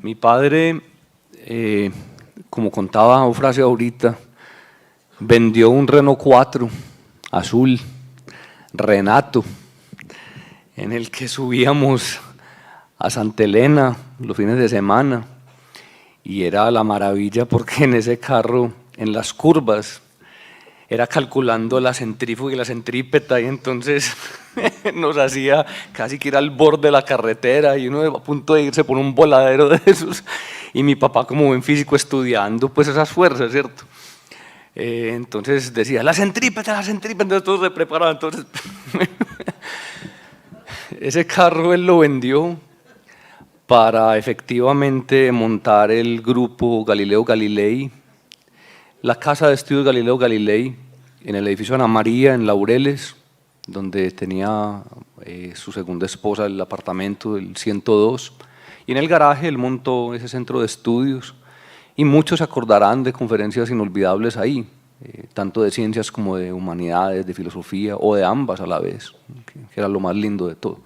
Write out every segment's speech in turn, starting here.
Mi padre, como contaba Eufrasio ahorita, vendió un Renault 4 azul, Renato, en el que subíamos a Santa Elena los fines de semana, y era la maravilla porque en ese carro, en las curvas, era calculando la centrífuga y la centrípeta, y entonces nos hacía casi que ir al borde de la carretera y uno a punto de irse por un voladero de esos, y mi papá como buen físico estudiando pues esas fuerzas, ¿cierto? Entonces decía, la centrípeta, entonces todos se preparaban, entonces ese carro él lo vendió para efectivamente montar el grupo Galileo Galilei, la casa de estudios Galileo Galilei, en el edificio Ana María, en Laureles, donde tenía su segunda esposa el apartamento del 102, y en el garaje él montó ese centro de estudios, y muchos se acordarán de conferencias inolvidables ahí, tanto de ciencias como de humanidades, de filosofía, o de ambas a la vez, que era lo más lindo de todo.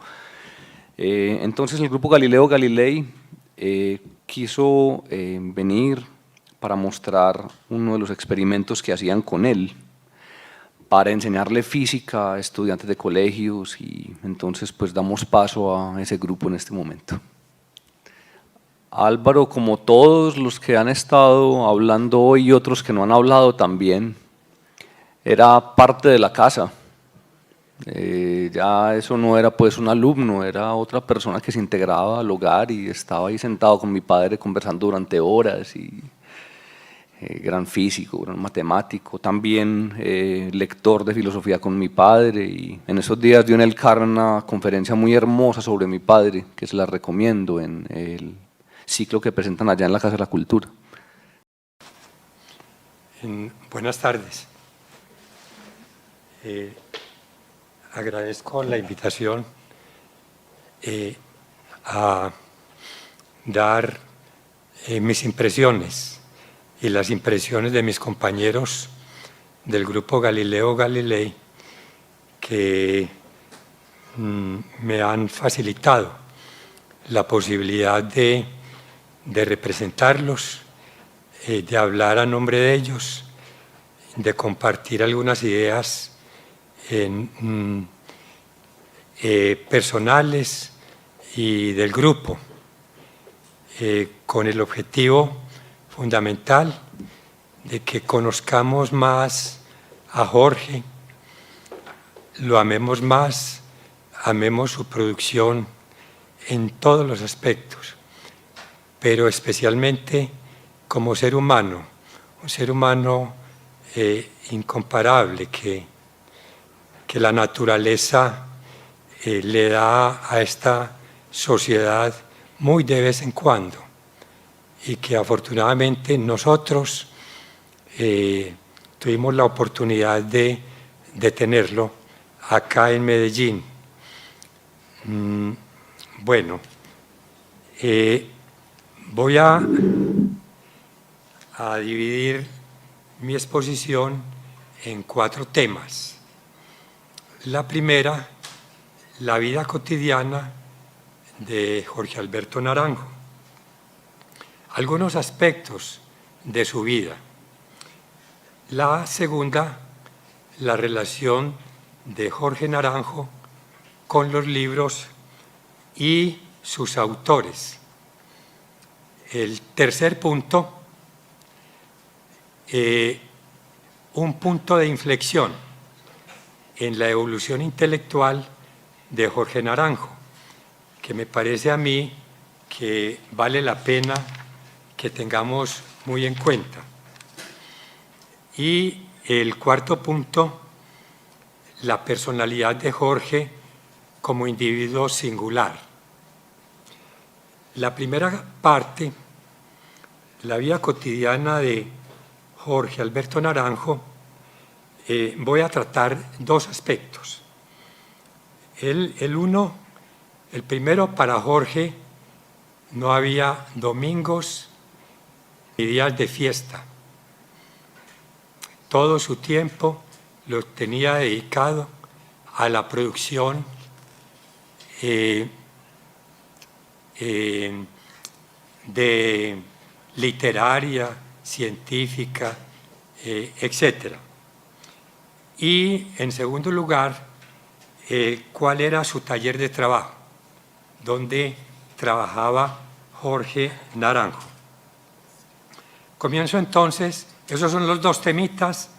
Entonces el grupo Galileo Galilei quiso venir para mostrar uno de los experimentos que hacían con él, para enseñarle física a estudiantes de colegios, y entonces pues damos paso a ese grupo en este momento. Álvaro, como todos los que han estado hablando hoy y otros que no han hablado también, era parte de la casa. Ya eso no era pues un alumno, era otra persona que se integraba al hogar y estaba ahí sentado con mi padre conversando durante horas, y gran físico, gran matemático, también lector de filosofía con mi padre, y en esos días dio en el CAR una conferencia muy hermosa sobre mi padre, que se la recomiendo, en el ciclo que presentan allá en la Casa de la Cultura. Buenas tardes. Agradezco la invitación a dar mis impresiones y las impresiones de mis compañeros del grupo Galileo Galilei, que me han facilitado la posibilidad de representarlos, de hablar a nombre de ellos, de compartir algunas ideas personales y del grupo, con el objetivo fundamental de que conozcamos más a Jorge, lo amemos más, amemos su producción en todos los aspectos, pero especialmente como ser humano, un ser humano incomparable que la naturaleza le da a esta sociedad muy de vez en cuando, y que afortunadamente nosotros tuvimos la oportunidad de tenerlo acá en Medellín. Bueno, voy a dividir mi exposición en 4 temas. La primera, la vida cotidiana de Jorge Alberto Naranjo. Algunos aspectos de su vida. La segunda, la relación de Jorge Naranjo con los libros y sus autores. El tercer punto, un punto de inflexión en la evolución intelectual de Jorge Naranjo, que me parece a mí que vale la pena que tengamos muy en cuenta. Y el cuarto punto, la personalidad de Jorge como individuo singular. La primera parte, la vida cotidiana de Jorge Alberto Naranjo, voy a tratar 2 aspectos. El primero, para Jorge no había domingos ni días de fiesta. Todo su tiempo lo tenía dedicado a la producción de literaria, científica, etc. Y en segundo lugar, cuál era su taller de trabajo, donde trabajaba Jorge Naranjo. Comienzo entonces, esos son los dos temitas,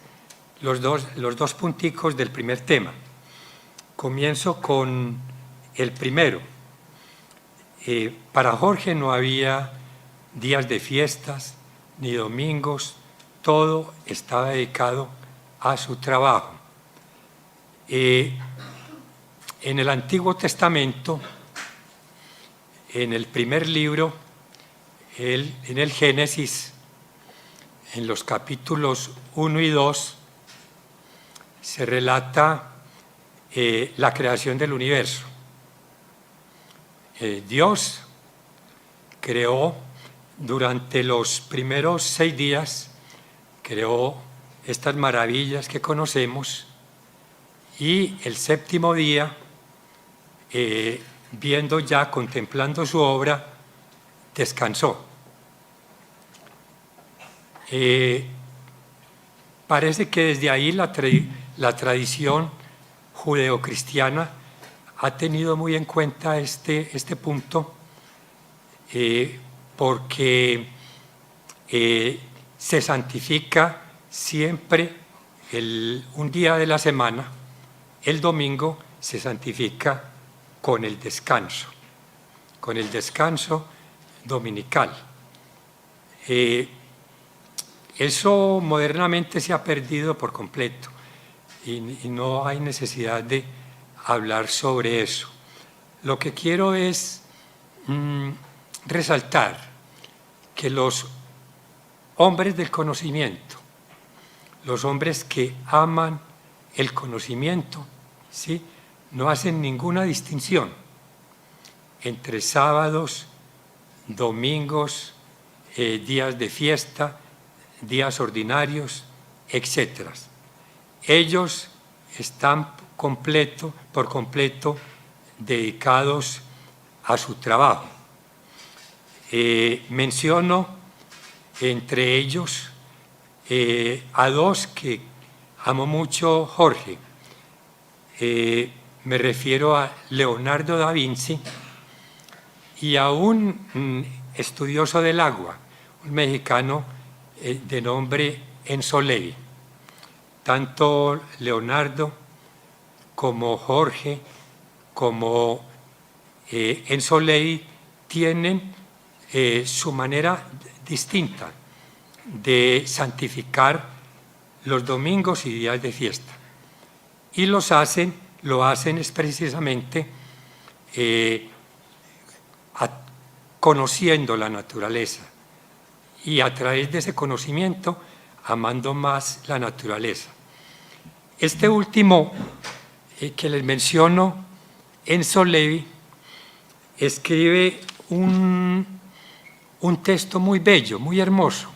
los dos punticos del primer tema. Comienzo con el primero. Para Jorge no había días de fiestas ni domingos, todo estaba dedicado a su trabajo. En el Antiguo Testamento, en el primer libro, en el Génesis, en los capítulos 1 y 2, se relata la creación del universo. Dios creó durante los primeros 6 días, creó estas maravillas que conocemos, y el séptimo día, viendo ya, contemplando su obra, descansó. Parece que desde ahí la tradición judeocristiana ha tenido muy en cuenta este punto, porque se santifica siempre un día de la semana. El domingo se santifica con el descanso dominical. Eso modernamente se ha perdido por completo y no hay necesidad de hablar sobre eso. Lo que quiero es resaltar que los hombres del conocimiento, los hombres que aman el conocimiento, ¿sí?, no hacen ninguna distinción entre sábados, domingos, días de fiesta, días ordinarios, etc. Ellos están por completo dedicados a su trabajo. Menciono entre ellos a dos que amo mucho, Jorge. Me refiero a Leonardo da Vinci y a un estudioso del agua, un mexicano de nombre Enzo Levi. Tanto Leonardo como Jorge, como Enzo Levi tienen su manera distinta de santificar los domingos y días de fiesta. Y lo hacen es precisamente conociendo la naturaleza y a través de ese conocimiento amando más la naturaleza. Este último que les menciono, Enzo Levi, escribe un texto muy bello, muy hermoso,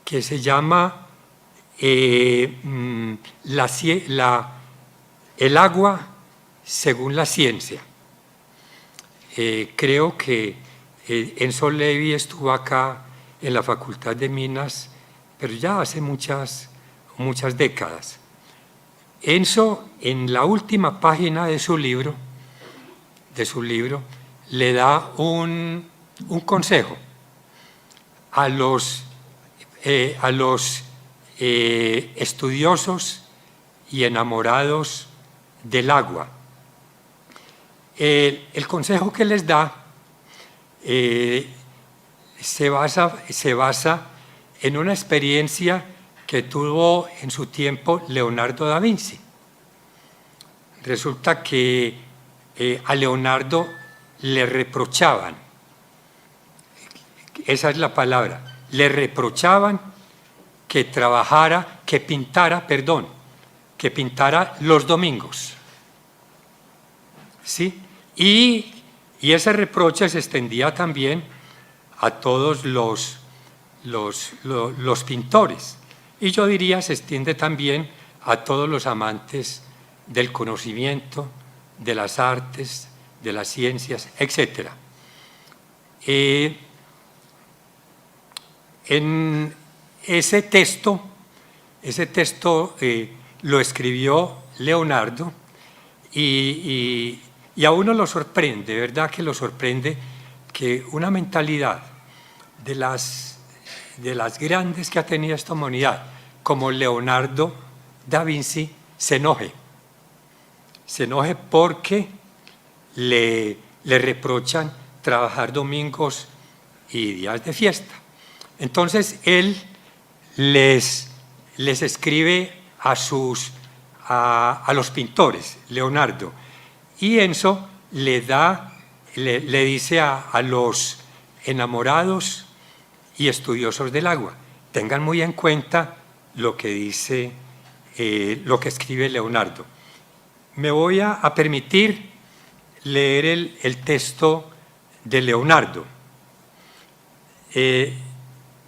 que se llama El agua según la ciencia. Creo que Enzo Levi estuvo acá en la Facultad de Minas, pero ya hace muchas décadas. Enzo, en la última página de su libro, le da un consejo a los estudiosos y enamorados del agua. El consejo que les da se basa en una experiencia que tuvo en su tiempo Leonardo da Vinci. Resulta que a Leonardo le reprochaban, esa es la palabra, le reprochaban que pintara los domingos. ¿Sí? Y ese reproche se extendía también a todos los pintores. Y yo diría, se extiende también a todos los amantes del conocimiento, de las artes, de las ciencias, etc. En ese texto lo escribió Leonardo y a uno lo sorprende, ¿verdad? Que lo sorprende que una mentalidad de las grandes que ha tenido esta humanidad, como Leonardo da Vinci, se enoje porque le reprochan trabajar domingos y días de fiesta. Entonces él les escribe a los pintores, Leonardo, y Enzo le dice a los enamorados y estudiosos del agua, tengan muy en cuenta lo que dice, lo que escribe Leonardo. Me voy a permitir leer el texto de Leonardo.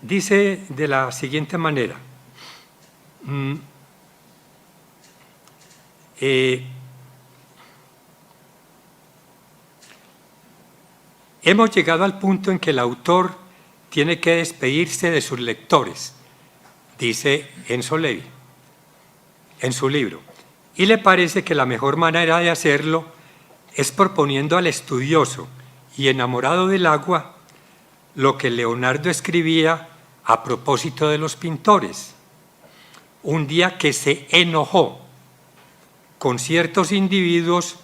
Dice de la siguiente manera: hemos llegado al punto en que el autor tiene que despedirse de sus lectores, dice Enzo Levi en su libro, y le parece que la mejor manera de hacerlo es proponiendo al estudioso y enamorado del agua lo que Leonardo escribía a propósito de los pintores. Un día que se enojó con ciertos individuos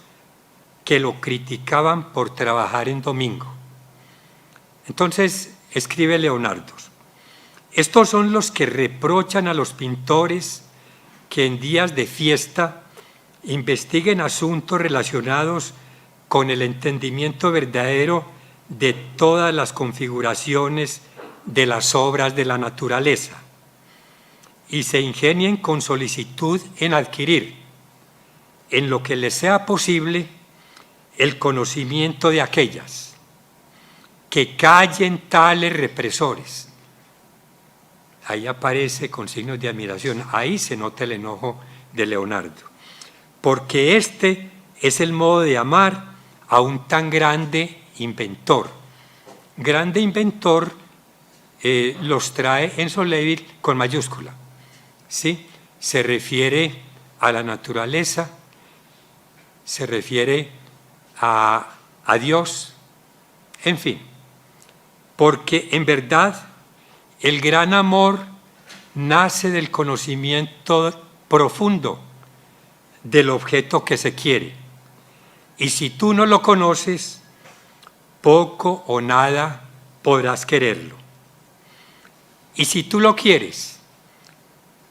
que lo criticaban por trabajar en domingo. Entonces escribe Leonardo: estos son los que reprochan a los pintores que en días de fiesta investiguen asuntos relacionados con el entendimiento verdadero de todas las configuraciones de las obras de la naturaleza y se ingenien con solicitud en adquirir, en lo que les sea posible, el conocimiento de aquellas, que callen tales represores. Ahí aparece con signos de admiración, ahí se nota el enojo de Leonardo, porque este es el modo de amar a un tan grande inventor. Grande inventor los trae Enzo Levi con mayúscula, ¿sí? Se refiere a la naturaleza, se refiere a Dios, en fin, porque en verdad el gran amor nace del conocimiento profundo del objeto que se quiere. Y si tú no lo conoces, poco o nada podrás quererlo. Y si tú lo quieres,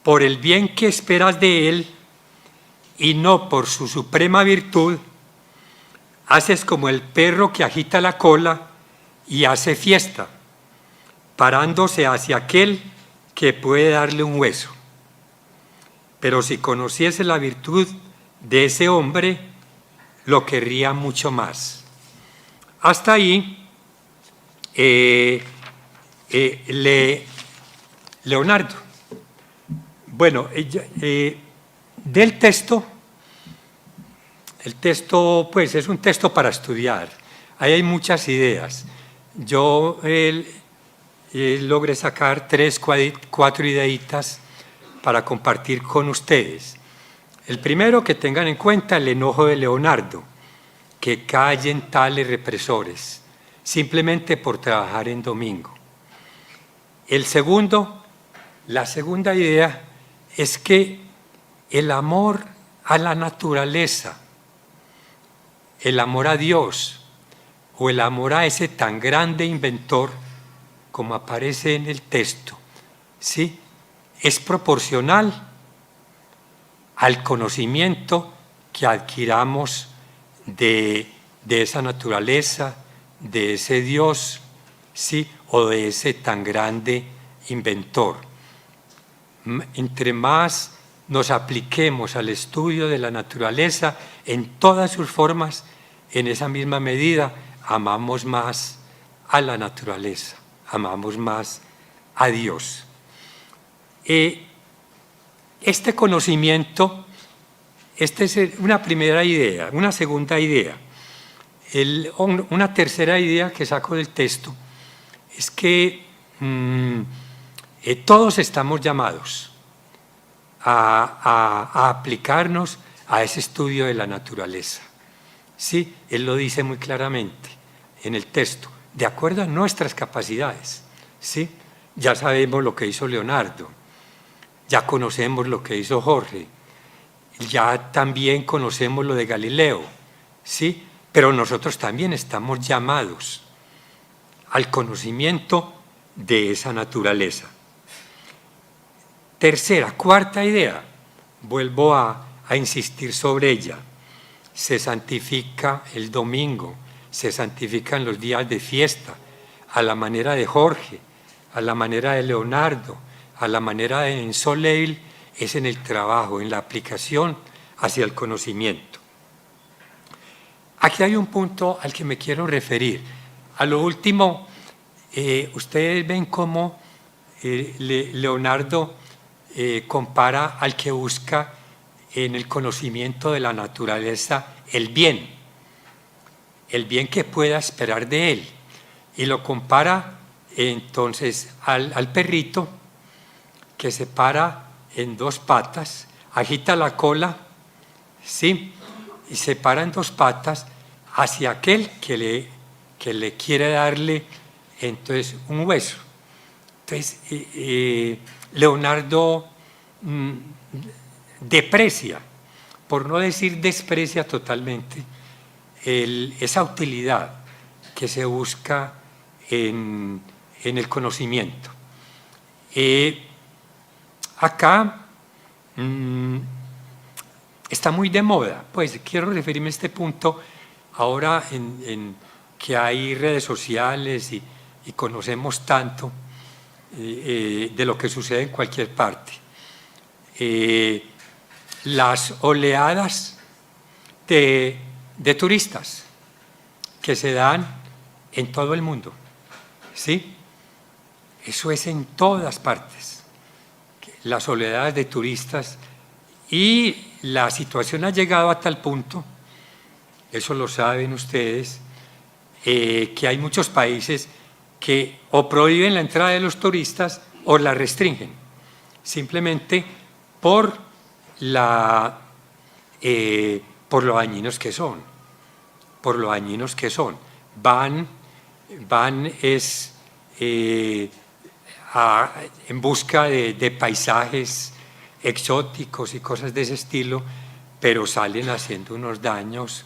por el bien que esperas de él y no por su suprema virtud, haces como el perro que agita la cola y hace fiesta, parándose hacia aquel que puede darle un hueso. Pero si conociese la virtud de ese hombre, lo querría mucho más. Hasta ahí, Leonardo. Bueno, del texto, el texto pues es un texto para estudiar. Ahí hay muchas ideas. Yo logré sacar 3, 4 ideitas para compartir con ustedes. El primero, que tengan en cuenta el enojo de Leonardo, que callen tales represores, simplemente por trabajar en domingo. El segundo, la segunda idea, es que el amor a la naturaleza, el amor a Dios o el amor a ese tan grande inventor, como aparece en el texto, ¿sí?, es proporcional al conocimiento que adquiramos de esa naturaleza, de ese Dios, ¿sí?, o de ese tan grande inventor. Entre más nos apliquemos al estudio de la naturaleza en todas sus formas, en esa misma medida amamos más a la naturaleza, amamos más a Dios. Este conocimiento, esta es una primera idea. Una segunda idea, una tercera idea que saco del texto, es que todos estamos llamados a aplicarnos a ese estudio de la naturaleza. Sí, él lo dice muy claramente en el texto, de acuerdo a nuestras capacidades. ¿Sí? Ya sabemos lo que hizo Leonardo, ya conocemos lo que hizo Jorge, ya también conocemos lo de Galileo, ¿sí? Pero nosotros también estamos llamados al conocimiento de esa naturaleza. Cuarta idea, vuelvo a insistir sobre ella. Se santifica el domingo, se santifican los días de fiesta, a la manera de Jorge, a la manera de Leonardo, a la manera de Soleil, es en el trabajo, en la aplicación hacia el conocimiento. Aquí hay un punto al que me quiero referir. A lo último, ustedes ven cómo Leonardo compara al que busca en el conocimiento de la naturaleza el bien que pueda esperar de él, y lo compara entonces al perrito que se para en dos patas, agita la cola, ¿sí? Y se para en dos patas hacia aquel que le quiere darle entonces un hueso. Entonces Leonardo deprecia, por no decir desprecia totalmente, esa utilidad que se busca en el conocimiento. Acá está muy de moda, pues quiero referirme a este punto ahora en que hay redes sociales y conocemos tanto de lo que sucede en cualquier parte. Las oleadas de turistas que se dan en todo el mundo, ¿sí? Eso es en todas partes, las oleadas de turistas, y la situación ha llegado a tal punto, eso lo saben ustedes, que hay muchos países que o prohíben la entrada de los turistas o la restringen, simplemente por lo dañinos que son, Van en busca de paisajes exóticos y cosas de ese estilo, pero salen haciendo unos daños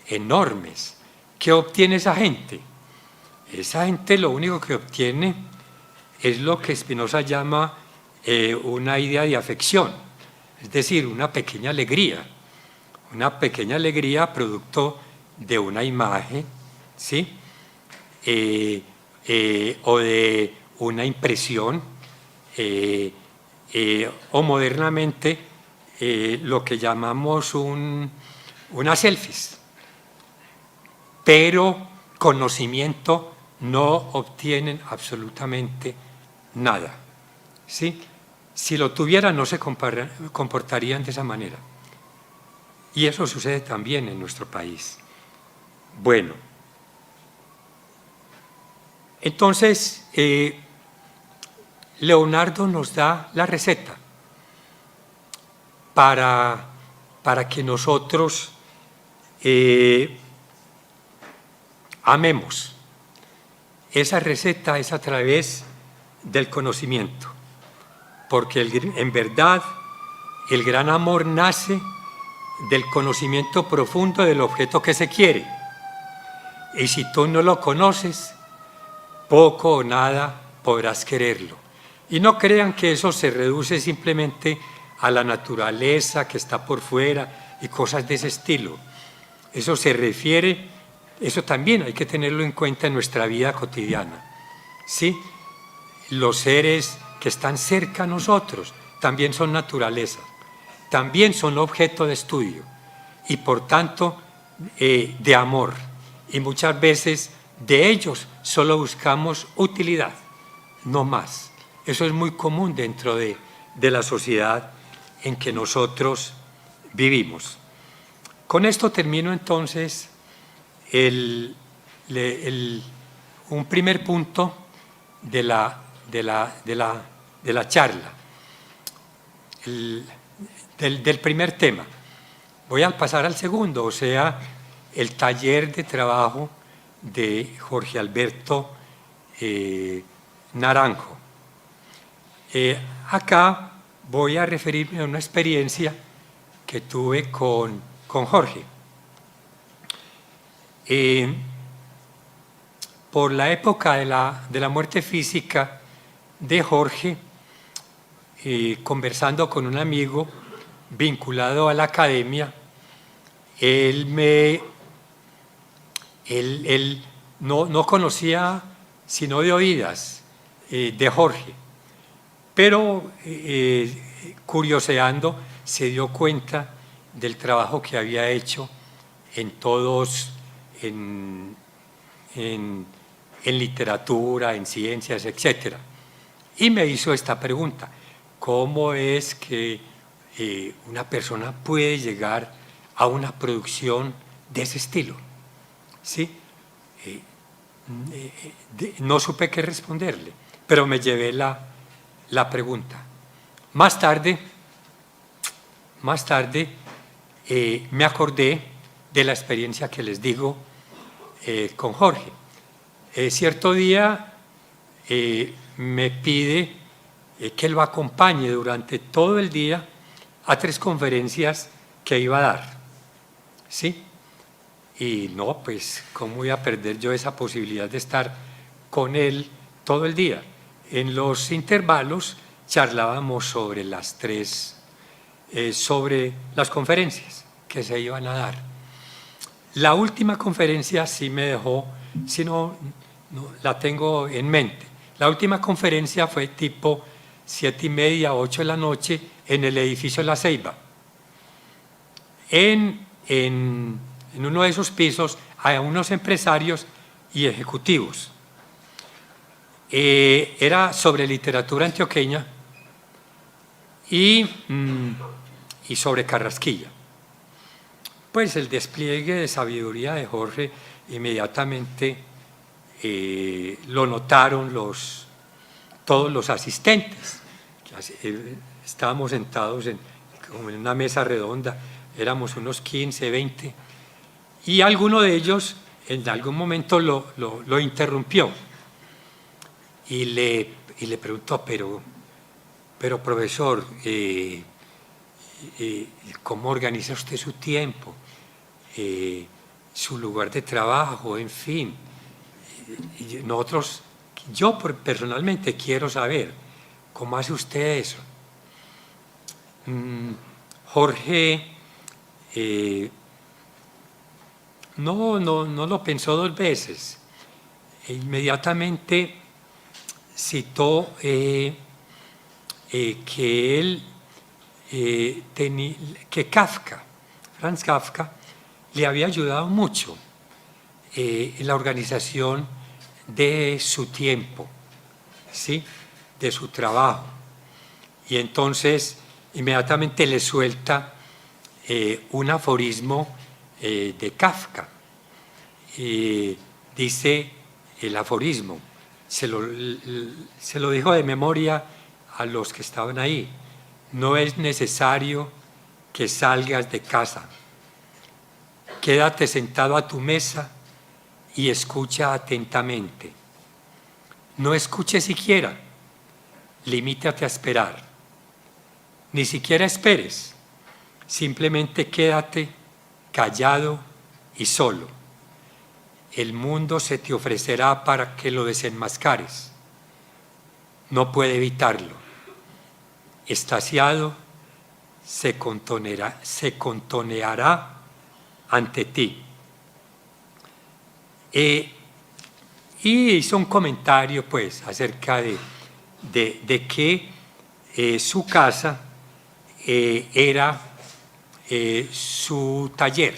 enormes. ¿Qué obtiene esa gente? Esa gente lo único que obtiene es lo que Spinoza llama una idea de afección, es decir, una pequeña alegría producto de una imagen, ¿sí? O de una impresión, o modernamente lo que llamamos una selfies. Pero conocimiento no obtienen absolutamente nada, ¿sí? Si lo tuvieran no se comportarían de esa manera. Y eso sucede también en nuestro país. Bueno, entonces Leonardo nos da la receta para que nosotros amemos. Esa receta es a través del conocimiento, porque en verdad el gran amor nace del conocimiento profundo del objeto que se quiere. Y si tú no lo conoces, poco o nada podrás quererlo. Y no crean que eso se reduce simplemente a la naturaleza que está por fuera y cosas de ese estilo. Eso se refiere, eso también hay que tenerlo en cuenta en nuestra vida cotidiana, ¿sí? Los seres que están cerca a nosotros también son naturaleza, también son objeto de estudio y por tanto de amor. Y muchas veces de ellos solo buscamos utilidad, no más. Eso es muy común dentro de la sociedad en que nosotros vivimos. Con esto termino entonces un primer punto de la de la charla, del primer tema. Voy a pasar al segundo, o sea, el taller de trabajo de Jorge Alberto Naranjo. Acá voy a referirme a una experiencia que tuve con Jorge. Por la época de la muerte física de Jorge, conversando con un amigo vinculado a la academia, él no conocía sino de oídas de Jorge, pero curioseando se dio cuenta del trabajo que había hecho en literatura, en ciencias, etc. Y me hizo esta pregunta: ¿cómo es que una persona puede llegar a una producción de ese estilo? ¿Sí? No supe qué responderle, pero me llevé la pregunta. Más tarde me acordé de la experiencia que les digo con Jorge. Cierto día me pide que lo acompañe durante todo el día a 3 conferencias que iba a dar, ¿sí? Y no, pues, ¿cómo voy a perder yo esa posibilidad de estar con él todo el día? En los intervalos charlábamos sobre sobre las conferencias que se iban a dar. La última conferencia sí me dejó, si no la tengo en mente. La última conferencia fue tipo 7:30, 8 de la noche en el edificio La Ceiba. En uno de esos pisos hay unos empresarios y ejecutivos. Era sobre literatura antioqueña y sobre Carrasquilla. Pues el despliegue de sabiduría de Jorge inmediatamente lo notaron todos los asistentes. Estábamos sentados como en una mesa redonda, éramos unos 15, 20, y alguno de ellos en algún momento lo interrumpió y le preguntó: pero profesor, ¿cómo organiza usted su tiempo? Su lugar de trabajo, en fin. Yo personalmente quiero saber cómo hace usted eso. Jorge no lo pensó 2 veces. Inmediatamente citó que Franz Kafka, le había ayudado mucho en la organización de su tiempo, ¿sí? De su trabajo. Y entonces inmediatamente le suelta un aforismo de Kafka. Dice el aforismo, se lo dijo de memoria a los que estaban ahí: no es necesario que salgas de casa, quédate sentado a tu mesa y escucha atentamente. No escuches siquiera, limítate a esperar. Ni siquiera esperes, simplemente quédate callado y solo. El mundo se te ofrecerá para que lo desenmascares. No puede evitarlo. Extasiado, se contoneará ante ti. Y hizo un comentario pues acerca de que su casa era su taller,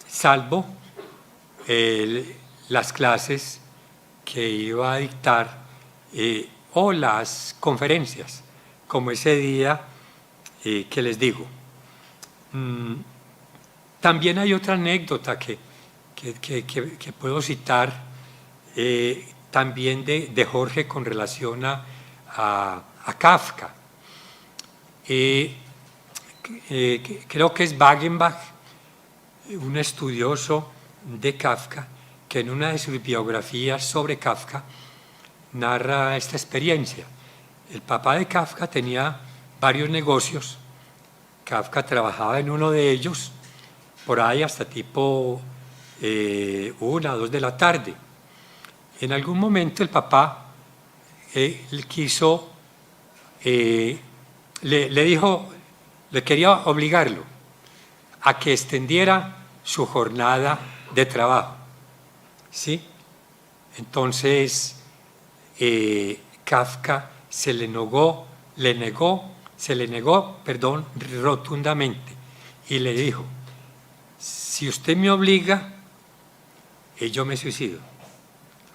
salvo las clases que iba a dictar o las conferencias, como ese día que les digo. También hay otra anécdota que puedo citar también de Jorge con relación a Kafka. Creo que es Wagenbach, un estudioso de Kafka, que en una de sus biografías sobre Kafka narra esta experiencia. El papá de Kafka tenía varios negocios. Kafka trabajaba en uno de ellos por ahí hasta tipo 1 o 2 de la tarde. En algún momento el papá le dijo, le quería obligarlo a que extendiera su jornada de trabajo. ¿Sí? Entonces Kafka se le negó rotundamente y le dijo: si usted me obliga, yo me suicido.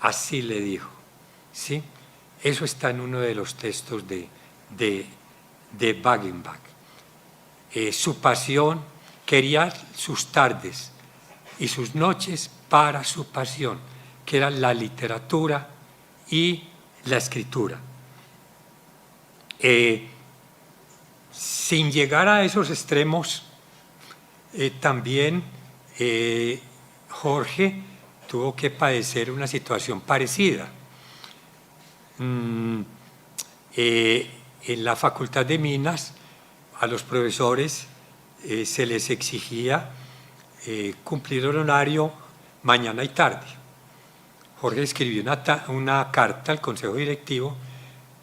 Así le dijo. ¿Sí? Eso está en uno de los textos de Wagenbach. Su pasión, quería sus tardes y sus noches para su pasión, que era la literatura y la escritura. Sin llegar a esos extremos, también Jorge tuvo que padecer una situación parecida. En la Facultad de Minas, a los profesores se les exigía cumplir el horario mañana y tarde. Jorge escribió una carta al Consejo Directivo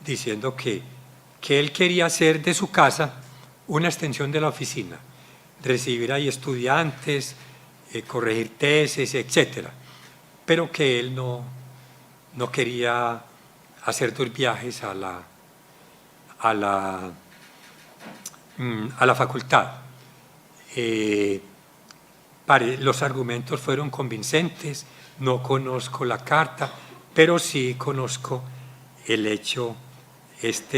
diciendo que él quería hacer de su casa una extensión de la oficina, recibir ahí estudiantes, corregir tesis, etc. Pero que él no quería hacer 2 viajes a la facultad. Los argumentos fueron convincentes. No conozco la carta, pero sí conozco el hecho, esta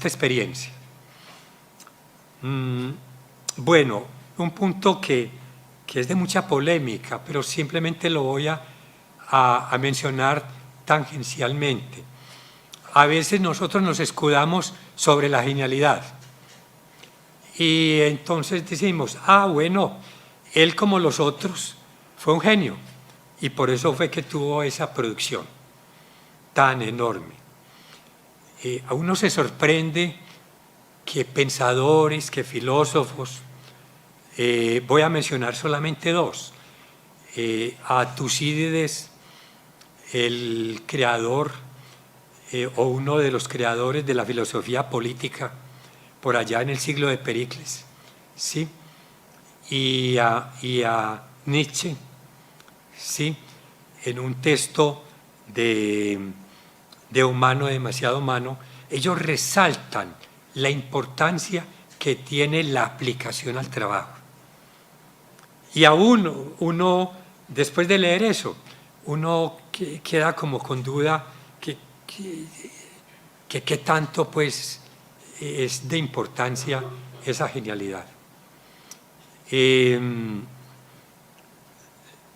experiencia. Bueno, un punto que es de mucha polémica, pero simplemente lo voy a mencionar tangencialmente. A veces nosotros nos escudamos sobre la genialidad y entonces decimos: bueno, él como los otros fue un genio y por eso fue que tuvo esa producción tan enorme. A uno se sorprende que pensadores, que filósofos, voy a mencionar solamente 2, a Tucídides, el creador o uno de los creadores de la filosofía política por allá en el siglo de Pericles, ¿sí? y a Nietzsche, ¿sí? En un texto de Humano, demasiado humano, ellos resaltan la importancia que tiene la aplicación al trabajo. Y aún uno, después de leer eso, uno queda como con duda que qué tanto pues es de importancia esa genialidad.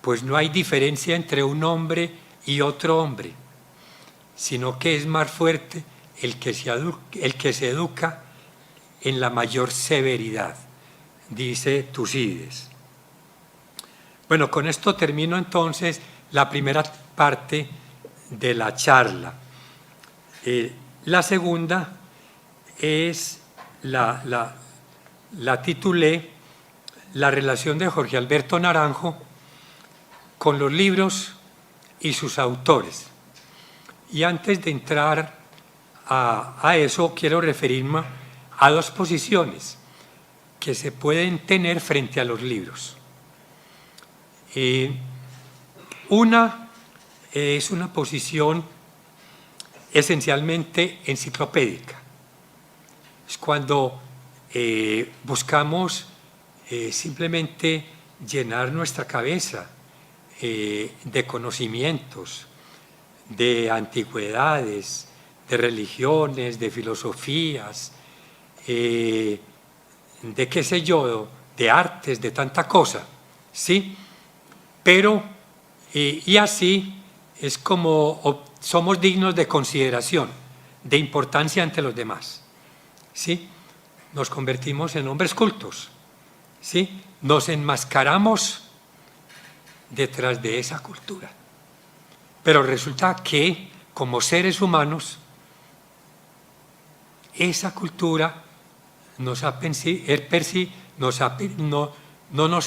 Pues no hay diferencia entre un hombre y otro hombre, sino que es más fuerte el que se educa en la mayor severidad, dice Tucídides. Bueno, con esto termino entonces la primera parte de la charla. La segunda es la titulé La relación de Jorge Alberto Naranjo con los libros y sus autores. Y antes de entrar a eso, quiero referirme a 2 posiciones que se pueden tener frente a los libros. Una es una posición esencialmente enciclopédica. Es cuando buscamos simplemente llenar nuestra cabeza de conocimientos, de antigüedades, de religiones, de filosofías, de qué sé yo, de artes, de tanta cosa, ¿sí? Pero, y así es como somos dignos de consideración, de importancia ante los demás, ¿sí? Nos convertimos en hombres cultos, ¿sí? Nos enmascaramos detrás de esa cultura. Pero resulta que, como seres humanos, esa cultura no nos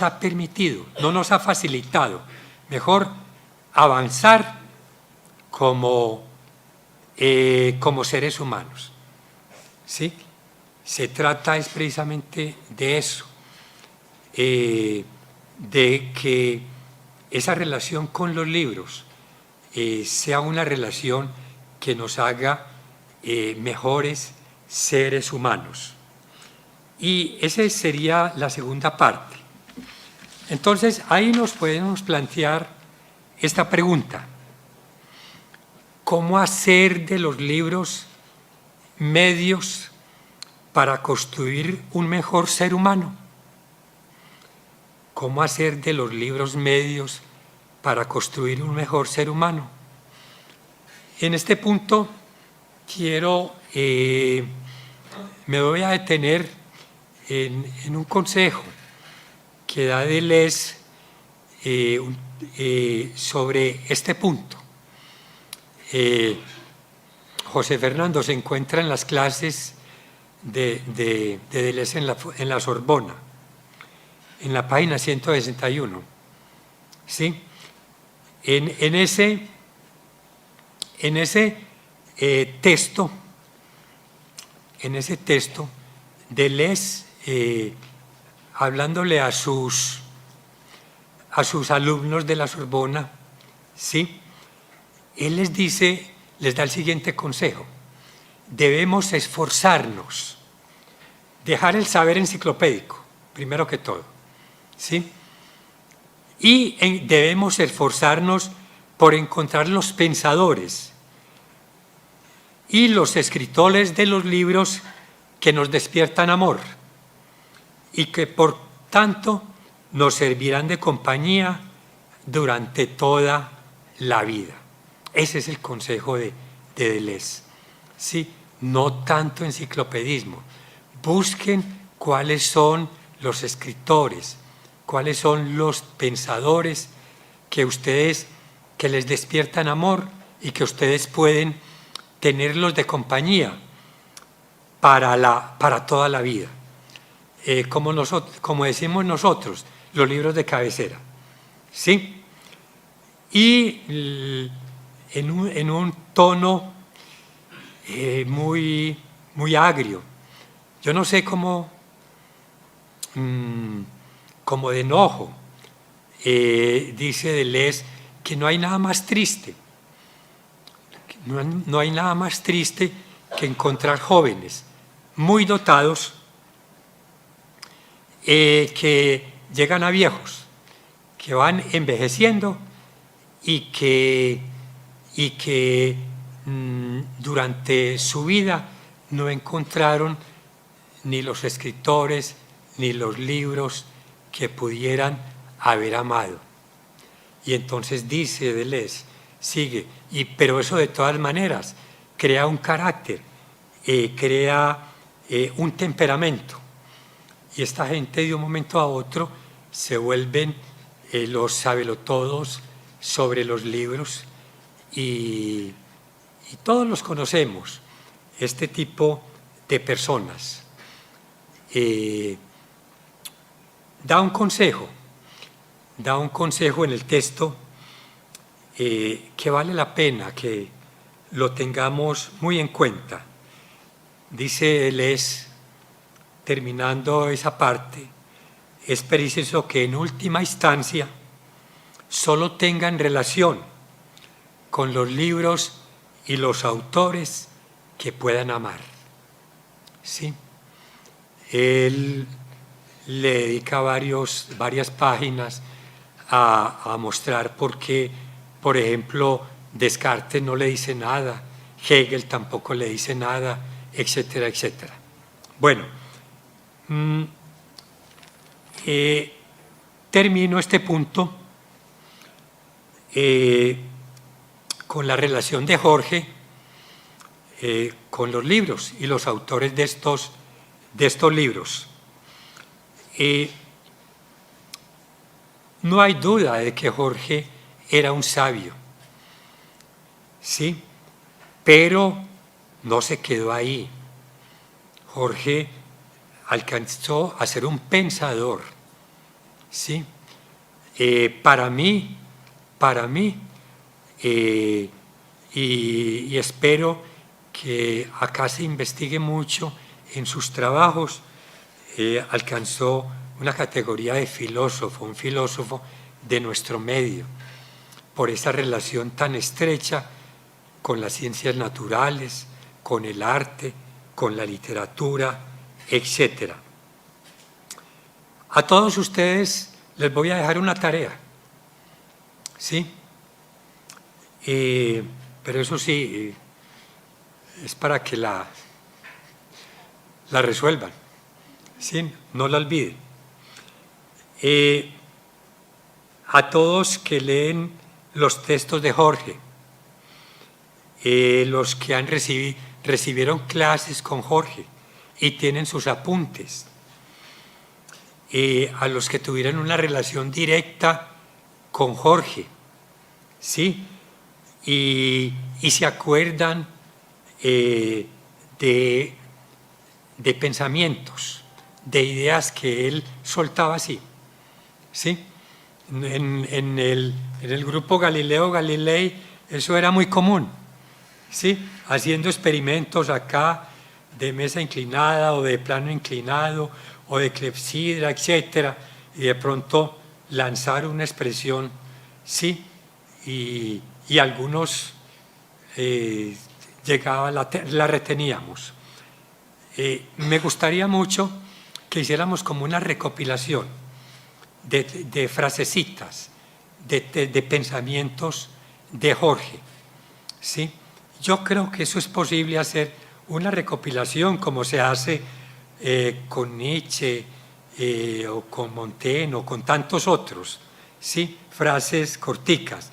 ha permitido, no nos ha facilitado, mejor, avanzar como seres humanos, ¿sí? Se trata es precisamente de eso, de que esa relación con los libros sea una relación que nos haga mejores seres humanos. Y esa sería la segunda parte. Entonces, ahí nos podemos plantear esta pregunta: ¿cómo hacer de los libros medios para construir un mejor ser humano? ¿Cómo hacer de los libros medios para construir un mejor ser humano? En este punto me voy a detener en un consejo que da Deleuze sobre este punto. José Fernando se encuentra en las clases de Deleuze en la Sorbona, en la página 161. ¿Sí? En ese texto, Deleuze, hablándole a sus alumnos de la Sorbona, ¿sí? Él les da el siguiente consejo: debemos esforzarnos, dejar el saber enciclopédico, primero que todo, ¿sí? Y debemos esforzarnos por encontrar los pensadores y los escritores de los libros que nos despiertan amor y que por tanto nos servirán de compañía durante toda la vida. Ese es el consejo de Deleuze, ¿sí? No tanto enciclopedismo. Busquen cuáles son los escritores, cuáles son los pensadores que les despiertan amor y que ustedes pueden tenerlos de compañía para toda la vida. Como decimos nosotros, los libros de cabecera, ¿sí? Y en un tono muy, muy agrio, yo no sé cómo, como de enojo, dice Deleuze que no hay nada más triste, no hay nada más triste que encontrar jóvenes muy dotados que llegan a viejos, que van envejeciendo y que durante su vida no encontraron ni los escritores ni los libros que pudieran haber amado. Y entonces dice Deleuze, sigue, pero eso de todas maneras crea un carácter, crea un temperamento. Y esta gente de un momento a otro se vuelven los sabelotodos sobre los libros y todos los conocemos, este tipo de personas. Da un consejo en el texto que vale la pena que lo tengamos muy en cuenta. Dice Deleuze, terminando esa parte: es preciso que en última instancia solo tengan relación con los libros y los autores que puedan amar. ¿Sí? Él le dedica varias páginas a mostrar por qué, por ejemplo, Descartes no le dice nada, Hegel tampoco le dice nada, etcétera, etcétera. Bueno, termino este punto con la relación de Jorge con los libros y los autores de estos libros. No hay duda de que Jorge era un sabio, ¿sí? Pero no se quedó ahí. Jorge alcanzó a ser un pensador, ¿sí? Para mí, y espero que acá se investigue mucho en sus trabajos, alcanzó una categoría de filósofo, un filósofo de nuestro medio, por esa relación tan estrecha con las ciencias naturales, con el arte, con la literatura, etc. A todos ustedes les voy a dejar una tarea, ¿sí? Pero eso sí, es para que la resuelvan, ¿sí? No la olviden. A todos que leen los textos de Jorge, los que recibieron clases con Jorge y tienen sus apuntes, a los que tuvieron una relación directa con Jorge, ¿sí? Y se acuerdan de pensamientos, de ideas que él soltaba así, ¿sí? En el grupo Galileo Galilei eso era muy común, ¿sí? Haciendo experimentos acá de mesa inclinada o de plano inclinado o de clepsidra, etcétera, y de pronto lanzar una expresión, ¿sí? Y algunos la reteníamos. Me gustaría mucho que hiciéramos como una recopilación de frasecitas, de pensamientos de Jorge, ¿sí? Yo creo que eso es posible hacer una recopilación como se hace con Nietzsche o con Montaigne o con tantos otros, ¿sí? Frases corticas.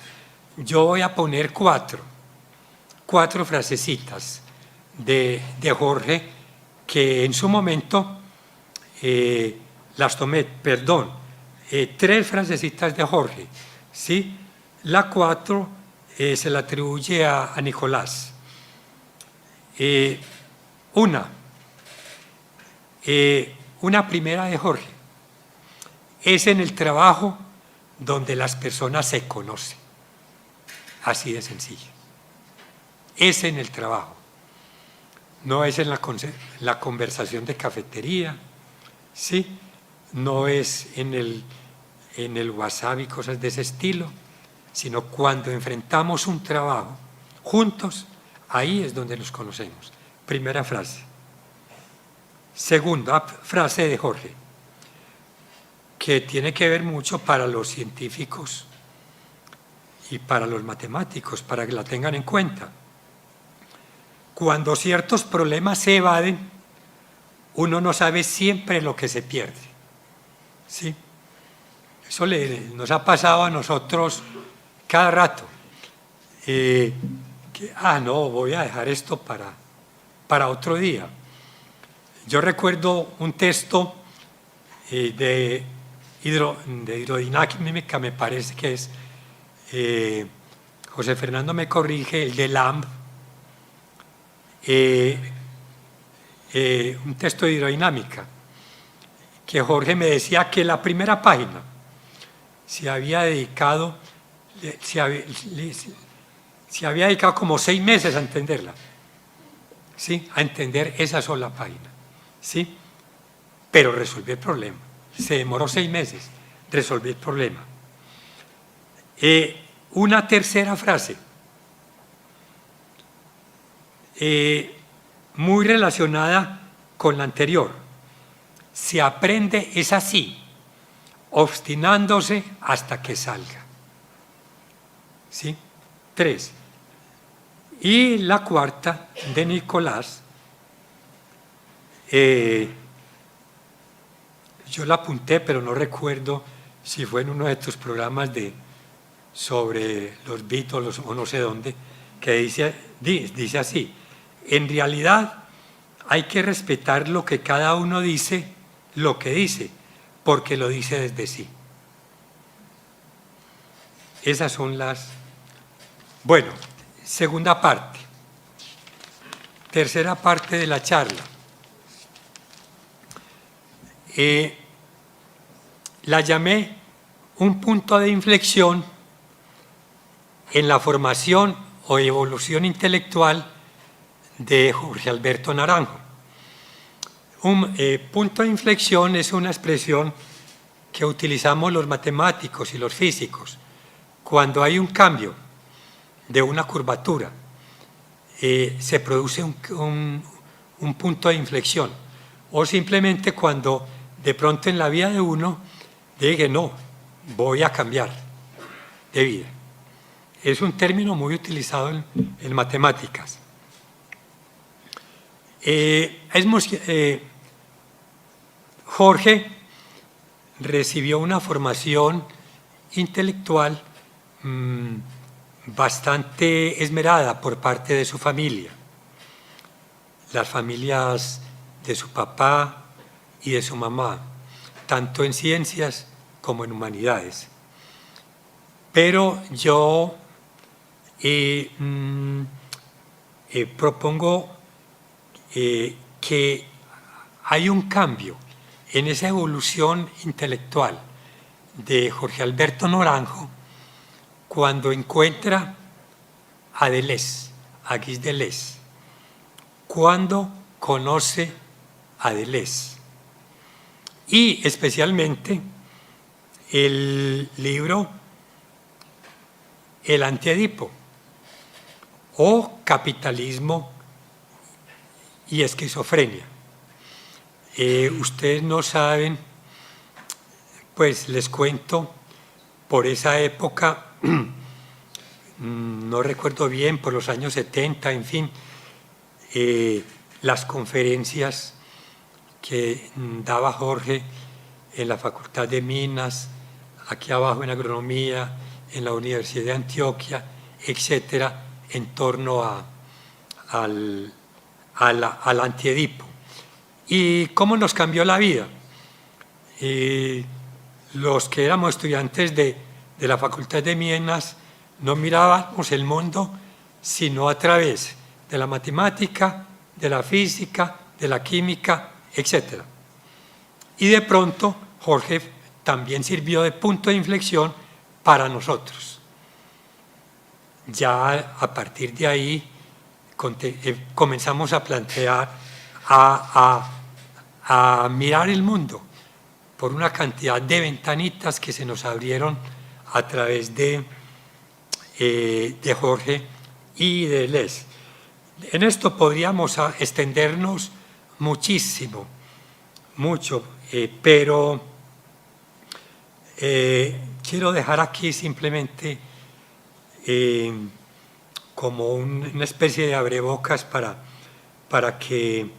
Yo voy a poner cuatro frasecitas de Jorge que en su momento las tomé, perdón, 3 frasecitas de Jorge, ¿sí? La 4 se la atribuye a Nicolás. Una primera de Jorge es en el trabajo donde las personas se conocen, así de sencillo. Es en el trabajo, no es en la conversación de cafetería, ¿sí? No es en el WhatsApp y cosas de ese estilo, sino cuando enfrentamos un trabajo juntos, ahí es donde nos conocemos. Primera frase. Segunda frase de Jorge, que tiene que ver mucho para los científicos y para los matemáticos, para que la tengan en cuenta. Cuando ciertos problemas se evaden, uno no sabe siempre lo que se pierde, ¿sí? Eso nos ha pasado a nosotros cada rato. No, voy a dejar esto para otro día. Yo recuerdo un texto de hidrodinámica, me parece que es, José Fernando me corrige, el de Lamb, un texto de hidrodinámica, que Jorge me decía que la primera página se había dedicado como 6 meses a entenderla, ¿sí? A entender esa sola página, ¿sí? Pero resolvió el problema. Se demoró 6 meses, resolvió el problema. Una tercera frase, muy relacionada con la anterior. Se aprende es así, obstinándose hasta que salga, ¿sí? 3. Y la cuarta de Nicolás, yo la apunté, pero no recuerdo si fue en uno de tus programas de sobre los Beatles o no sé dónde, que dice así: en realidad hay que respetar lo que cada uno dice, lo que dice, porque lo dice desde sí. Esas son las... Bueno, segunda parte. Tercera parte de la charla. La llamé un punto de inflexión en la formación o evolución intelectual de Jorge Alberto Naranjo. Un punto de inflexión es una expresión que utilizamos los matemáticos y los físicos cuando hay un cambio de una curvatura. Se produce un punto de inflexión, o simplemente cuando de pronto en la vida de uno diga: no, voy a cambiar de vida. Es un término muy utilizado en matemáticas. Jorge recibió una formación intelectual bastante esmerada por parte de su familia, las familias de su papá y de su mamá, tanto en ciencias como en humanidades. Pero yo propongo que hay un cambio en esa evolución intelectual de Jorge Alberto Naranjo cuando encuentra a Deleuze, a Gilles Deleuze, cuando conoce a Deleuze. Y especialmente el libro El Antiedipo, o Capitalismo y Esquizofrenia. Ustedes no saben, pues les cuento, por esa época, no recuerdo bien, por los años 70, en fin, las conferencias que daba Jorge en la Facultad de Minas, aquí abajo en Agronomía, en la Universidad de Antioquia, etcétera, en torno al Antiedipo. ¿Y cómo nos cambió la vida? Los que éramos estudiantes de la Facultad de Minas no mirábamos el mundo sino a través de la matemática, de la física, de la química, etc. Y de pronto Jorge también sirvió de punto de inflexión para nosotros. Ya a partir de ahí comenzamos a plantear, a mirar el mundo por una cantidad de ventanitas que se nos abrieron a través de Jorge y de Deleuze. En esto podríamos extendernos muchísimo, mucho, pero quiero dejar aquí simplemente como una especie de abrebocas para que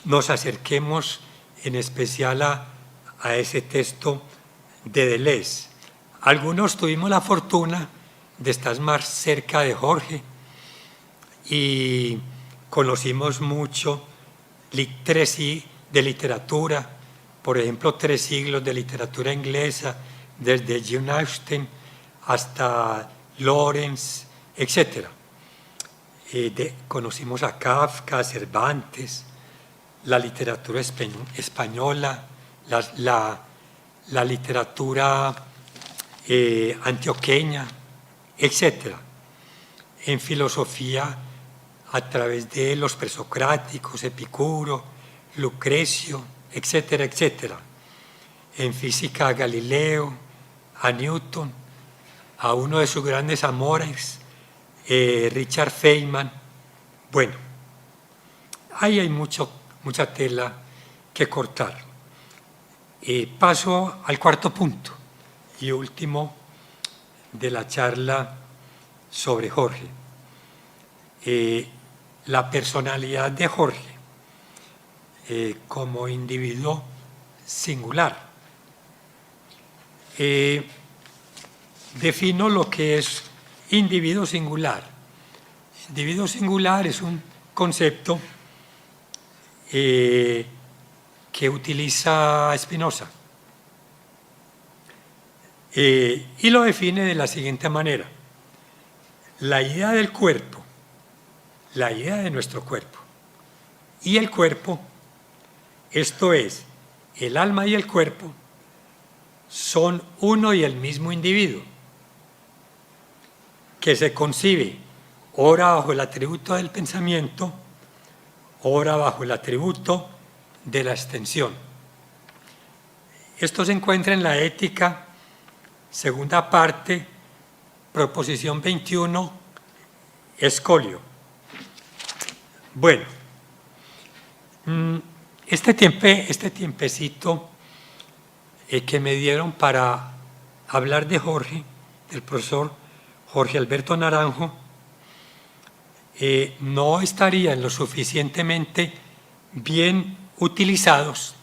nos acerquemos en especial a ese texto de Deleuze. Algunos tuvimos la fortuna de estar más cerca de Jorge y conocimos mucho de literatura, por ejemplo, 3 siglos de literatura inglesa, desde Jane Austen hasta Lawrence, etc. Conocimos a Kafka, a Cervantes, la literatura española, la literatura antioqueña, etc. En filosofía, a través de los presocráticos, Epicuro, Lucrecio, etcétera, etcétera. En física, a Galileo, a Newton, a uno de sus grandes amores, Richard Feynman. Bueno, ahí hay mucha tela que cortar. Paso al cuarto punto y último de la charla sobre Jorge. La personalidad de Jorge como individuo singular. defino lo que es individuo singular. Individuo singular es un concepto que utiliza Spinoza y lo define de la siguiente manera: la idea del cuerpo, la idea de nuestro cuerpo y el cuerpo, esto es, el alma y el cuerpo, son uno y el mismo individuo, que se concibe ora bajo el atributo del pensamiento, ora bajo el atributo de la extensión. Esto se encuentra en la Ética, segunda parte, proposición 21, escolio. Bueno, este tiempecito que me dieron para hablar de Jorge, del profesor Jorge Alberto Naranjo, no estarían lo suficientemente bien utilizados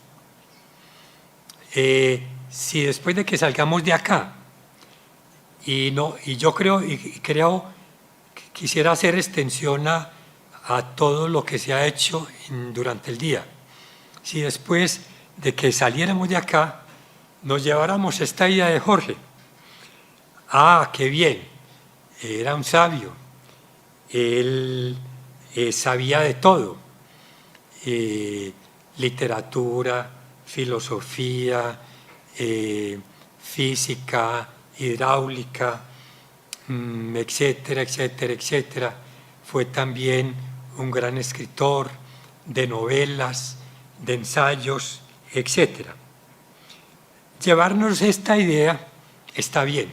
si después de que salgamos de acá, y yo creo, quisiera hacer extensión a todo lo que se ha hecho durante el día, si después de que saliéramos de acá nos lleváramos esta idea de Jorge: ah, qué bien, era un sabio, él sabía de todo, literatura, filosofía, física, hidráulica, etcétera, etcétera, etcétera. Fue también un gran escritor de novelas, de ensayos, etcétera. Llevarnos esta idea está bien.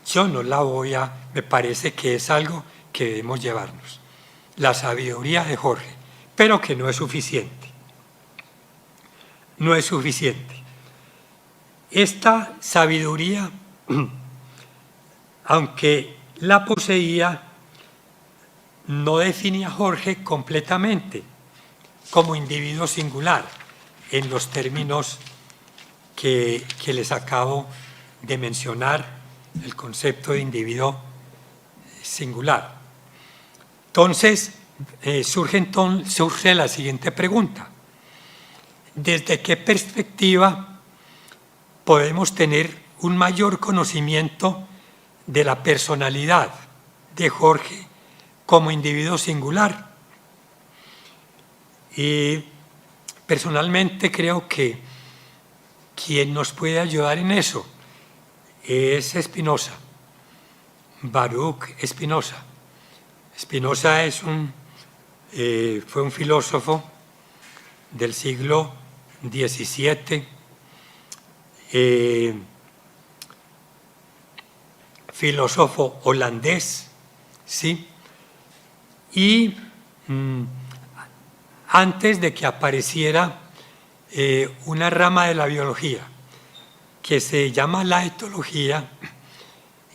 Yo no la me parece que es algo que debemos llevarnos. La sabiduría de Jorge, pero que no es suficiente. No es suficiente. Esta sabiduría, aunque la poseía, no definía a Jorge completamente como individuo singular en los términos que les acabo de mencionar, el concepto de individuo singular. Entonces, surge la siguiente pregunta: ¿desde qué perspectiva podemos tener un mayor conocimiento de la personalidad de Jorge como individuo singular? Y personalmente creo que quien nos puede ayudar en eso es Spinoza, Baruch Spinoza. Spinoza fue un filósofo del siglo XVII, filósofo holandés, ¿sí? Y antes de que apareciera una rama de la biología que se llama la etología,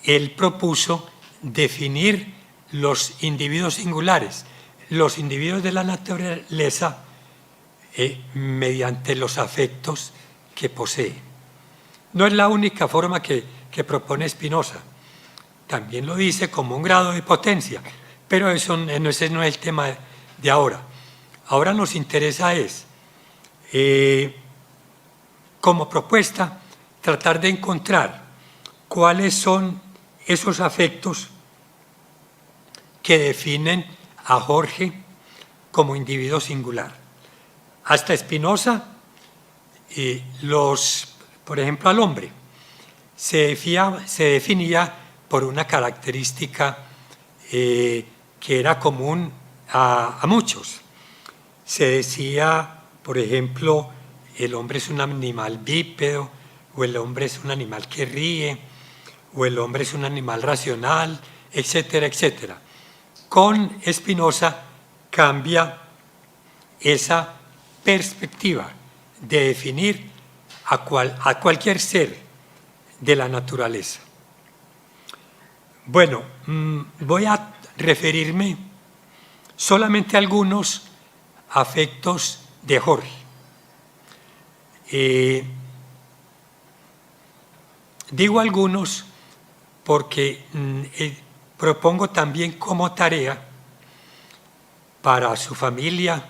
él propuso definir los individuos singulares, los individuos de la naturaleza, mediante los afectos que posee. No es la única forma que propone Spinoza, también lo dice como un grado de potencia, pero ese no es el tema de ahora. Ahora nos interesa como propuesta, tratar de encontrar cuáles son esos afectos que definen a Jorge como individuo singular. Hasta Spinoza, por ejemplo, al hombre se definía por una característica que era común a muchos. Se decía, por ejemplo, el hombre es un animal bípedo, o el hombre es un animal que ríe, o el hombre es un animal racional, etcétera, etcétera. Con Spinoza cambia esa perspectiva de definir a cualquier ser de la naturaleza. Bueno, voy a referirme solamente a algunos afectos de Jorge. Digo algunos porque propongo también como tarea para su familia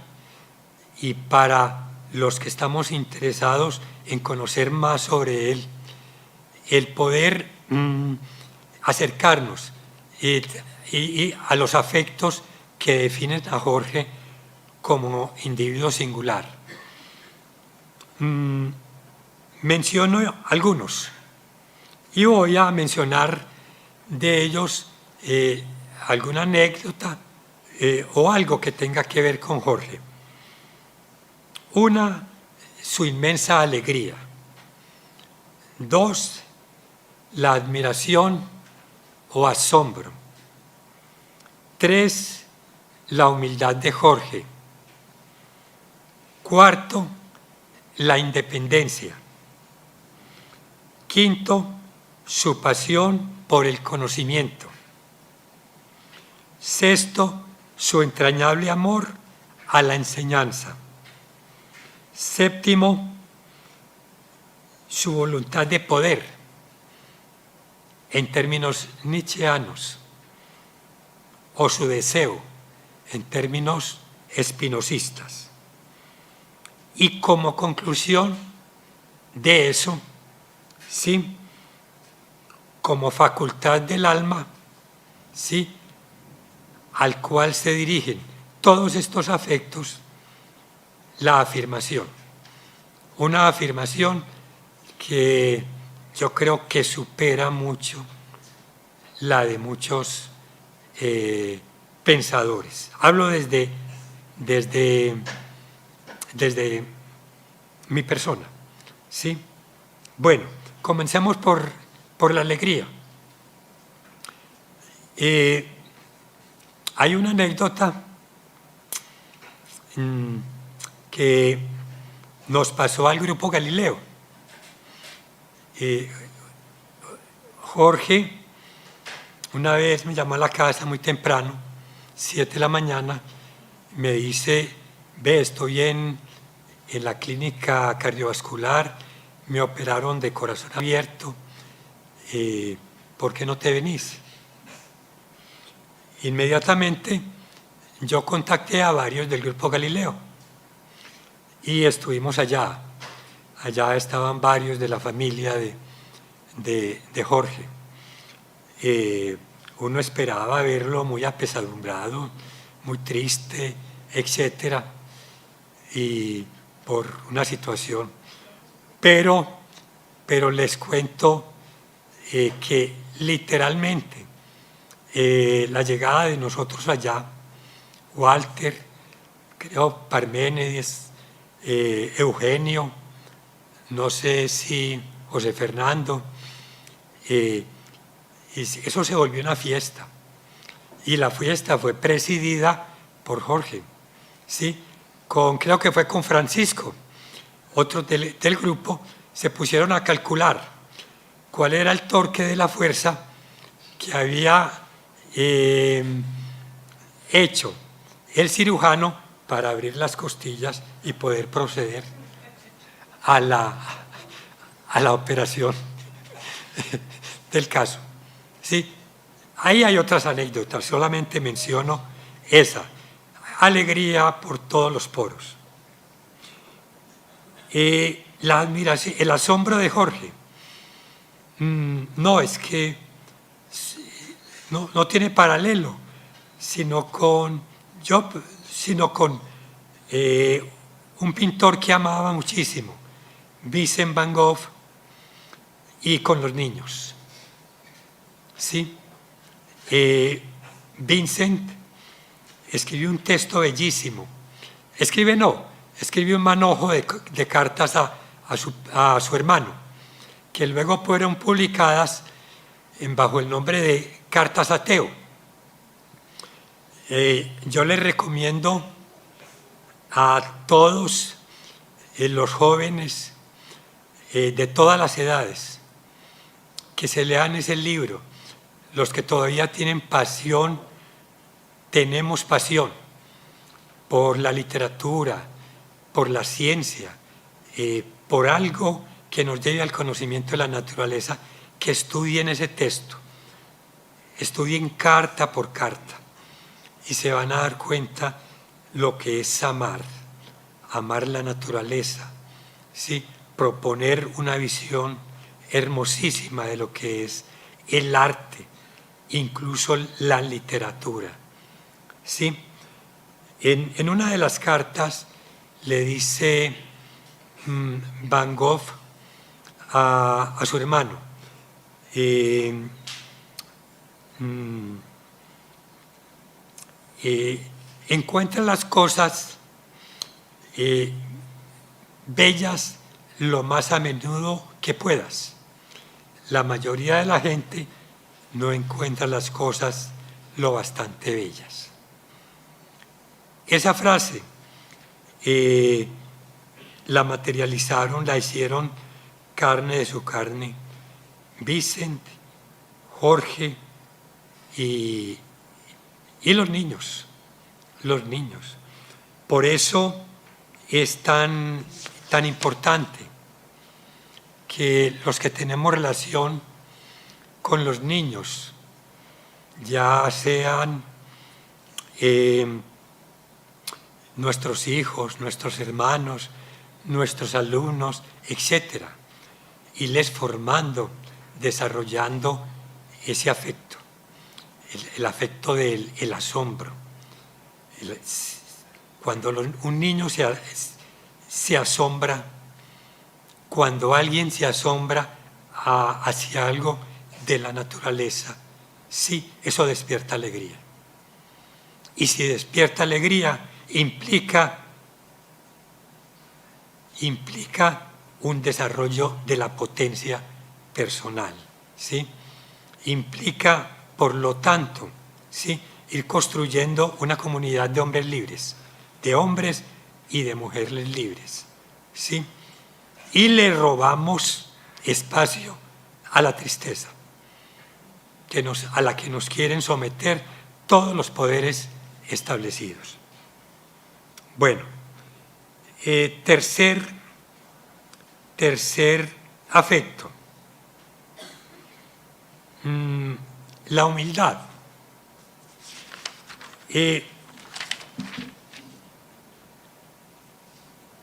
y para los que estamos interesados en conocer más sobre él, el poder acercarnos y a los afectos que definen a Jorge como individuo singular. Menciono algunos y voy a mencionar de ellos alguna anécdota o algo que tenga que ver con Jorge. Una, su inmensa alegría. Dos, la admiración o asombro. Tres, la humildad de Jorge. Cuarto, la independencia. Quinto, su pasión por el conocimiento. Sexto, su entrañable amor a la enseñanza. Séptimo, su voluntad de poder, en términos nietzscheanos, o su deseo, en términos espinosistas. Y como conclusión de eso, ¿sí?, como facultad del alma, ¿sí?, al cual se dirigen todos estos afectos, la afirmación. Una afirmación que yo creo que supera mucho la de muchos pensadores. Hablo desde mi persona, ¿sí? Bueno, comencemos por la alegría. Hay una anécdota que nos pasó al Grupo Galileo. Jorge una vez me llamó a la casa muy temprano, 7 de la mañana, me dice: ve, estoy en la clínica cardiovascular, me operaron de corazón abierto, ¿por qué no te venís? Inmediatamente yo contacté a varios del Grupo Galileo y estuvimos allá. Allá estaban varios de la familia de Jorge. Uno esperaba verlo muy apesadumbrado, muy triste, etcétera, y por una situación. Pero les cuento que literalmente la llegada de nosotros allá, Walter, creo Parménides, Eugenio, no sé si José Fernando, y eso se volvió una fiesta. Y la fiesta fue presidida por Jorge, ¿sí? Creo que fue con Francisco. Otros del grupo se pusieron a calcular cuál era el torque de la fuerza que había hecho el cirujano para abrir las costillas y poder proceder a la operación del caso. ¿Sí? Ahí hay otras anécdotas, solamente menciono esa. Alegría por todos los poros. La admiración, el asombro de Jorge. No, es que no tiene paralelo, sino con un pintor que amaba muchísimo, Vincent van Gogh, y con los niños. ¿Sí? Vincent escribió un texto bellísimo. Escribió un manojo de cartas a su hermano, que luego fueron publicadas bajo el nombre de Cartas a Teo. Yo les recomiendo a todos los jóvenes de todas las edades que se lean ese libro. Los que todavía tienen pasión, tenemos pasión por la literatura, por la ciencia, por algo que nos lleve al conocimiento de la naturaleza, que estudien ese texto, estudien carta por carta y se van a dar cuenta lo que es amar la naturaleza, ¿sí? Proponer una visión hermosísima de lo que es el arte, incluso la literatura, ¿sí? En una de las cartas le dice Van Gogh a su hermano, encuentra las cosas bellas lo más a menudo que puedas. La mayoría de la gente no encuentra las cosas lo bastante bellas. Esa frase la materializaron, la hicieron carne de su carne Vicent, Jorge y los niños. Por eso es tan importante que los que tenemos relación con los niños, ya sean nuestros hijos, nuestros hermanos, nuestros alumnos, etc., irles formando, desarrollando ese afecto, el afecto del asombro. Cuando un niño se asombra, cuando alguien se asombra hacia algo de la naturaleza, sí, eso despierta alegría. Y si despierta alegría, implica un desarrollo de la potencia personal, ¿sí? Implica, por lo tanto, ¿sí?, ir construyendo una comunidad de hombres libres, de hombres y de mujeres libres, ¿sí? Y le robamos espacio a la tristeza, a la que nos quieren someter todos los poderes establecidos. Bueno, tercer afecto, la humildad.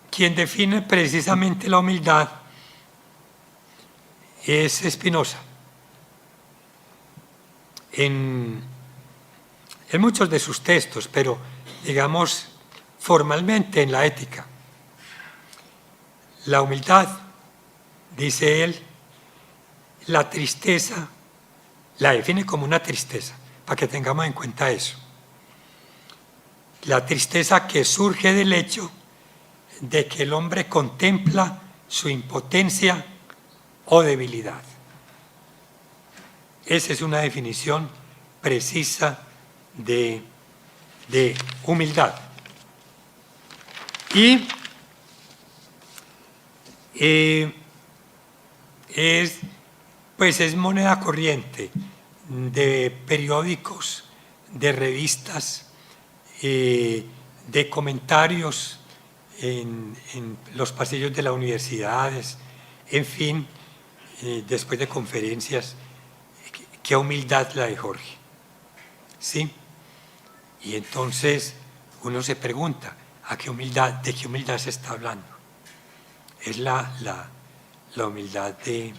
Quien define precisamente la humildad es Spinoza. En muchos de sus textos, pero digamos formalmente en la Ética. La humildad, dice él, la tristeza, la define como una tristeza, para que tengamos en cuenta eso. La tristeza que surge del hecho de que el hombre contempla su impotencia o debilidad. Esa es una definición precisa de humildad. Y es moneda corriente de periódicos, de revistas, de comentarios en los pasillos de las universidades, en fin, después de conferencias. Qué humildad la de Jorge, ¿sí? Y entonces uno se pregunta, ¿de qué humildad se está hablando? ¿Es la humildad de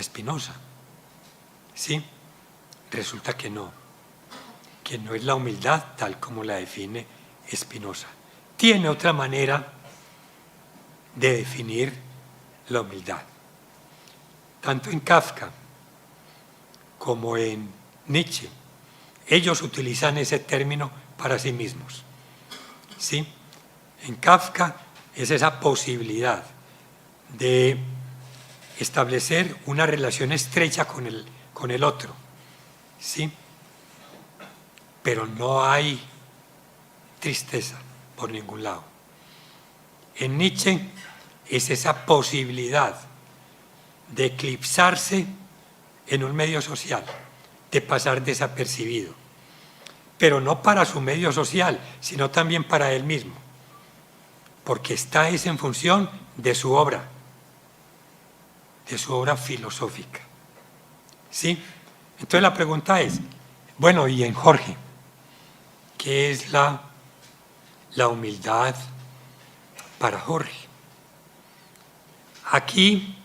Spinoza? ¿Sí? Resulta que no es la humildad tal como la define Spinoza. Tiene otra manera de definir la humildad. Tanto en Kafka como en Nietzsche, ellos utilizan ese término para sí mismos, ¿sí? En Kafka es esa posibilidad de establecer una relación estrecha con el otro, ¿sí? Pero no hay tristeza por ningún lado. En Nietzsche es esa posibilidad de eclipsarse en un medio social, de pasar desapercibido, pero no para su medio social, sino también para él mismo, porque está en función de su obra filosófica, ¿sí? Entonces la pregunta es, bueno, y en Jorge, ¿qué es la humildad para Jorge? Aquí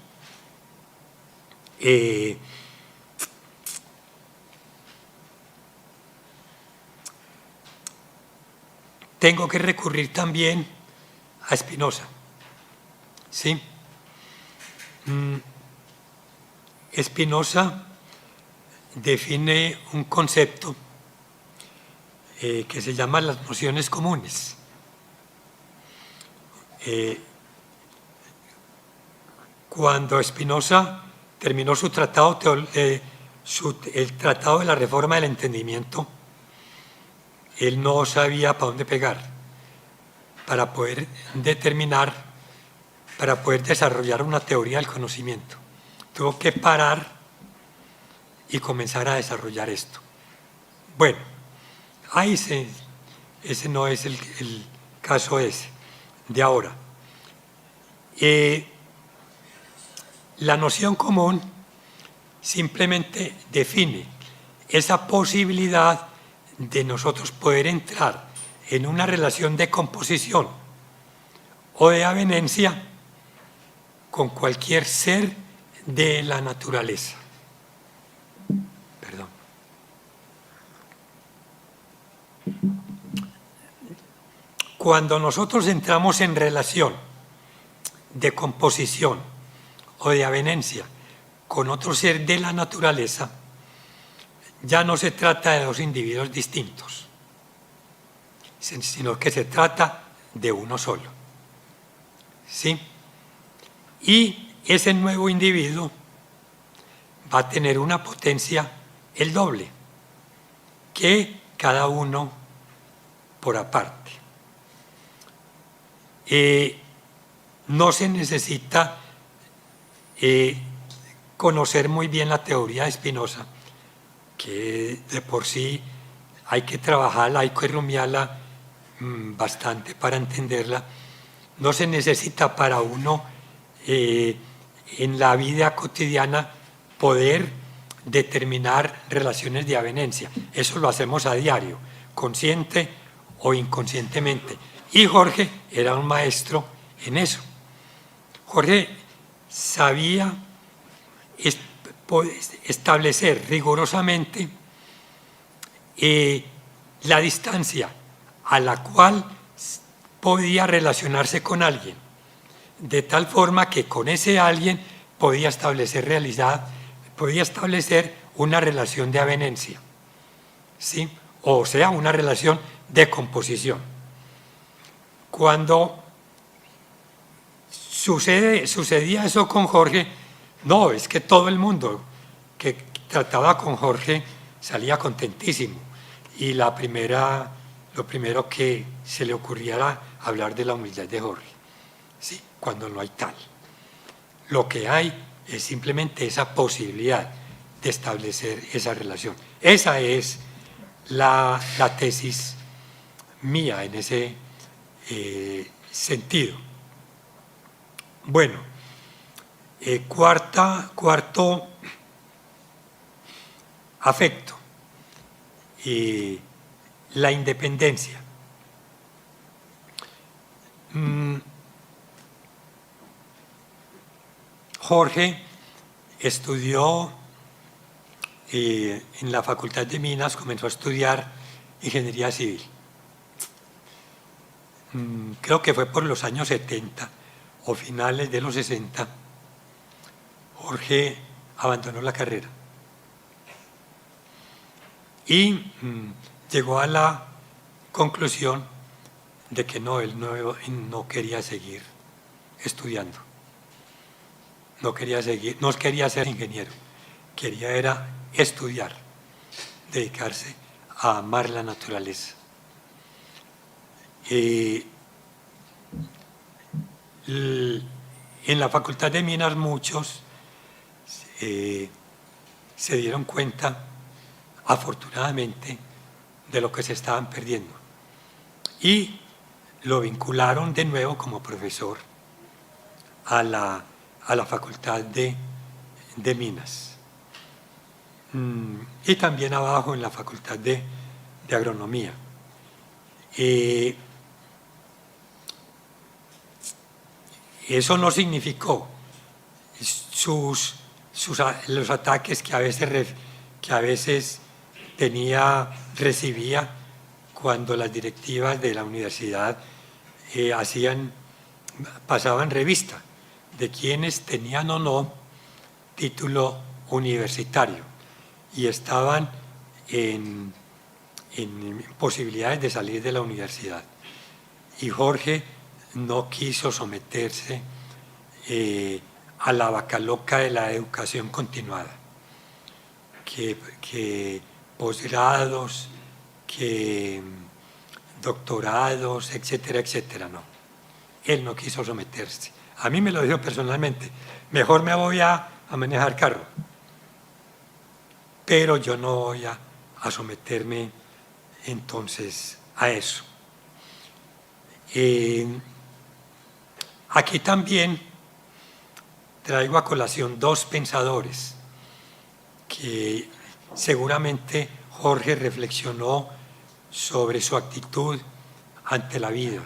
tengo que recurrir también a Spinoza. ¿Sí? Spinoza define un concepto que se llama las nociones comunes. Cuando Spinoza terminó su tratado, el tratado de la reforma del entendimiento, él no sabía para dónde pegar para poder determinar, para poder desarrollar una teoría del conocimiento. Tuvo que parar y comenzar a desarrollar esto. Bueno, ahí ese no es el caso ese de ahora. La noción común simplemente define esa posibilidad de nosotros poder entrar en una relación de composición o de avenencia con cualquier ser de la naturaleza. Perdón. Cuando nosotros entramos en relación de composición o de avenencia con otro ser de la naturaleza, ya no se trata de dos individuos distintos, sino que se trata de uno solo. ¿Sí? Y ese nuevo individuo va a tener una potencia el doble que cada uno por aparte. No se necesita conocer muy bien la teoría de Spinoza, que de por sí hay que trabajarla, hay que rumiarla bastante para entenderla. No se necesita para uno en la vida cotidiana poder determinar relaciones de avenencia. Eso lo hacemos a diario, consciente o inconscientemente. Y Jorge era un maestro en eso. Jorge sabía establecer rigurosamente la distancia a la cual podía relacionarse con alguien, de tal forma que con ese alguien podía establecer una relación de avenencia, ¿sí? O sea, una relación de composición. Cuando sucedía eso con Jorge, no, es que todo el mundo que trataba con Jorge salía contentísimo. Y lo primero que se le ocurría era hablar de la humildad de Jorge, ¿sí? Cuando no hay tal. Lo que hay es simplemente esa posibilidad de establecer esa relación. Esa es la tesis mía en ese sentido. Bueno, cuarto afecto, la independencia. Jorge estudió en la Facultad de Minas, comenzó a estudiar ingeniería civil. Creo que fue por los años 70 o finales de los 60, Jorge abandonó la carrera y llegó a la conclusión de que él no quería seguir estudiando, no quería ser ingeniero, era estudiar, dedicarse a amar la naturaleza. En la Facultad de Minas muchos se dieron cuenta, afortunadamente, de lo que se estaban perdiendo y lo vincularon de nuevo como profesor a la Facultad de Minas. y también abajo en la Facultad de Agronomía. Eso no significó los ataques que a veces recibía cuando las directivas de la universidad pasaban revista de quienes tenían o no título universitario y estaban en posibilidades de salir de la universidad. Y Jorge no quiso someterse a la vaca loca de la educación continuada, que posgrados, que doctorados, etcétera, etcétera, no. Él no quiso someterse. A mí me lo dijo personalmente, mejor me voy a manejar carro, pero yo no voy a someterme entonces a eso. Aquí también traigo a colación dos pensadores que seguramente Jorge reflexionó sobre su actitud ante la vida.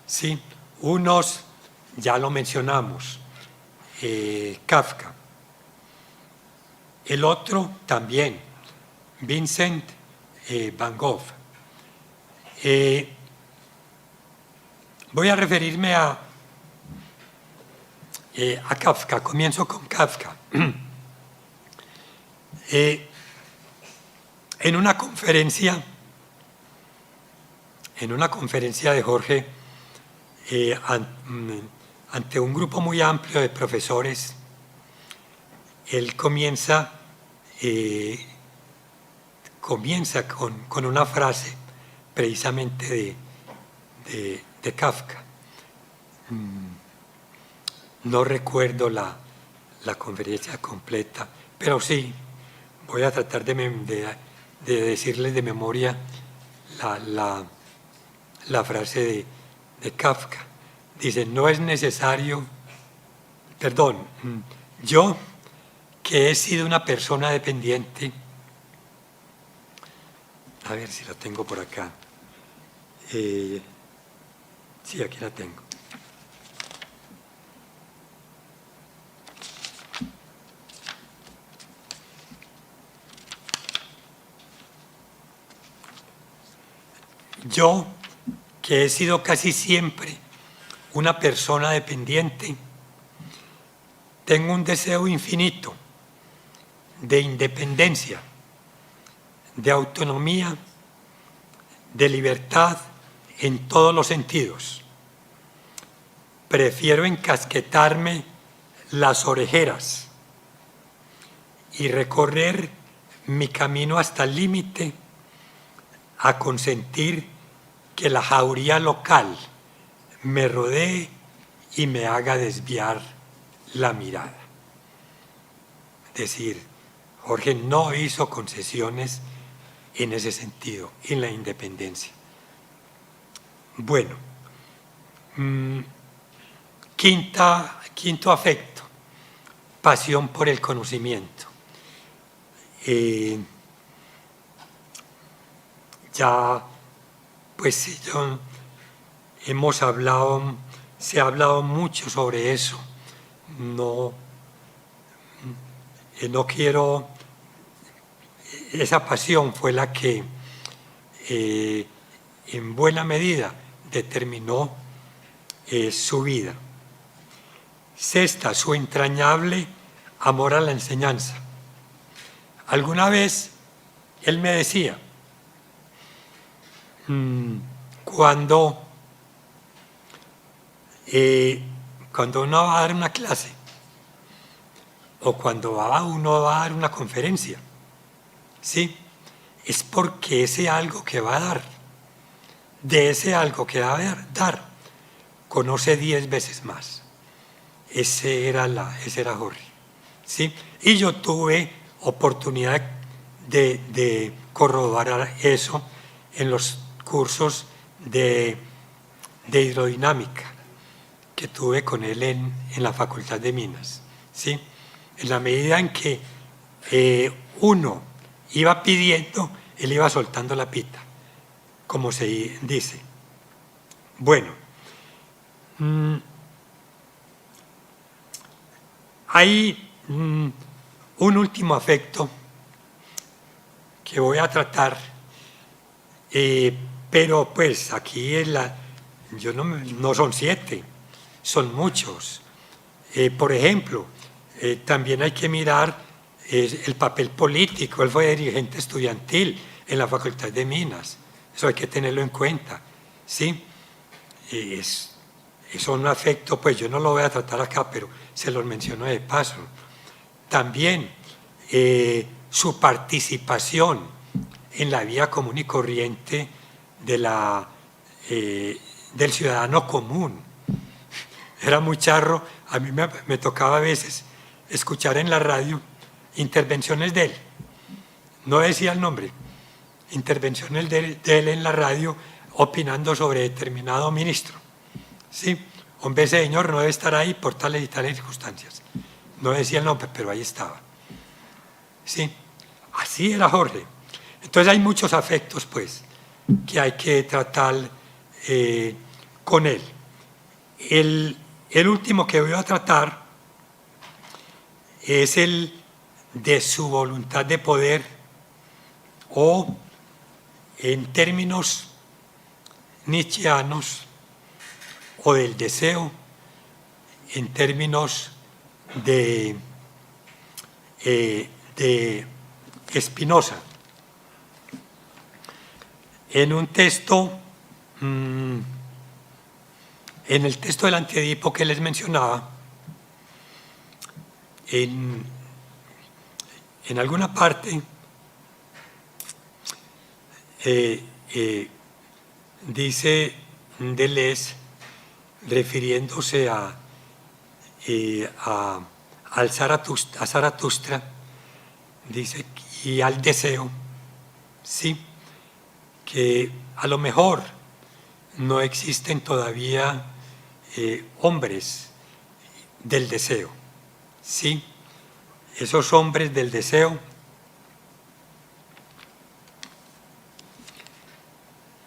¿Sí? Unos, ya lo mencionamos, Kafka. El otro también, Vincent Van Gogh. Voy a referirme a Kafka, comienzo con Kafka. En una conferencia de Jorge, ante un grupo muy amplio de profesores, él comienza con una frase precisamente de Kafka. No recuerdo la conferencia completa, pero sí, voy a tratar de decirles de memoria la frase de Kafka. Dice, no es necesario, yo que he sido una persona dependiente, a ver si la tengo por acá, sí, aquí la tengo. Yo, que he sido casi siempre una persona dependiente, tengo un deseo infinito de independencia, de autonomía, de libertad en todos los sentidos. Prefiero encasquetarme las orejeras y recorrer mi camino hasta el límite a consentir que la jauría local me rodee y me haga desviar la mirada. Es decir, Jorge no hizo concesiones en ese sentido, en la independencia. Bueno, quinto afecto, pasión por el conocimiento. Ya, pues se ha hablado mucho sobre eso. No quiero, esa pasión fue la que en buena medida determinó su vida. Sexta, su entrañable amor a la enseñanza. Alguna vez él me decía, cuando uno va a dar una clase o cuando uno va a dar una conferencia, ¿sí? Es porque ese algo que va a dar, de ese algo que va a dar, conoce 10 veces más. Ese era Jorge, ¿sí? Y yo tuve oportunidad de corroborar eso en los cursos de hidrodinámica que tuve con él en la Facultad de Minas, ¿sí? En la medida en que uno iba pidiendo, él iba soltando la pita, como se dice. Bueno, hay un último afecto que voy a tratar, pero pues aquí no son 7, son muchos. Por ejemplo, también hay que mirar el papel político. Él fue dirigente estudiantil en la Facultad de Minas, eso hay que tenerlo en cuenta, ¿sí? Es un afecto, pues yo no lo voy a tratar acá, pero se los menciono de paso. También su participación en la vida común y corriente del ciudadano común. Era muy charro, a mí me tocaba a veces escuchar en la radio intervenciones de él, no decía el nombre, intervenciones de él en la radio opinando sobre determinado ministro. ¿Sí? Hombre, ese señor no debe estar ahí por tales y tales circunstancias. No decía el nombre, pero ahí estaba. ¿Sí? Así era Jorge. Entonces hay muchos afectos, pues, que hay que tratar con él. El último que voy a tratar es el de su voluntad de poder, o en términos nietzscheanos, o del deseo en términos de Spinoza. En un texto, en el texto del Antiedipo que les mencionaba, en alguna parte dice Deleuze, refiriéndose a Zaratustra, dice, y al deseo, sí, que a lo mejor no existen todavía hombres del deseo, sí, esos hombres del deseo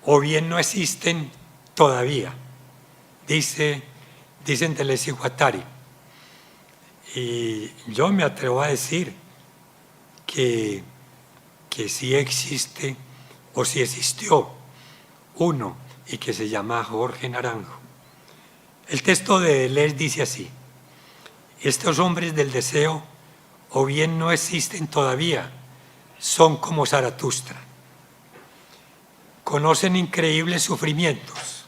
o bien no existen todavía, dicen Deleuze y Guattari. Y yo me atrevo a decir que sí existe, o sí existió uno, y que se llama Jorge Naranjo. El texto de Deleuze dice así: estos hombres del deseo o bien no existen todavía, son como Zaratustra. Conocen increíbles sufrimientos,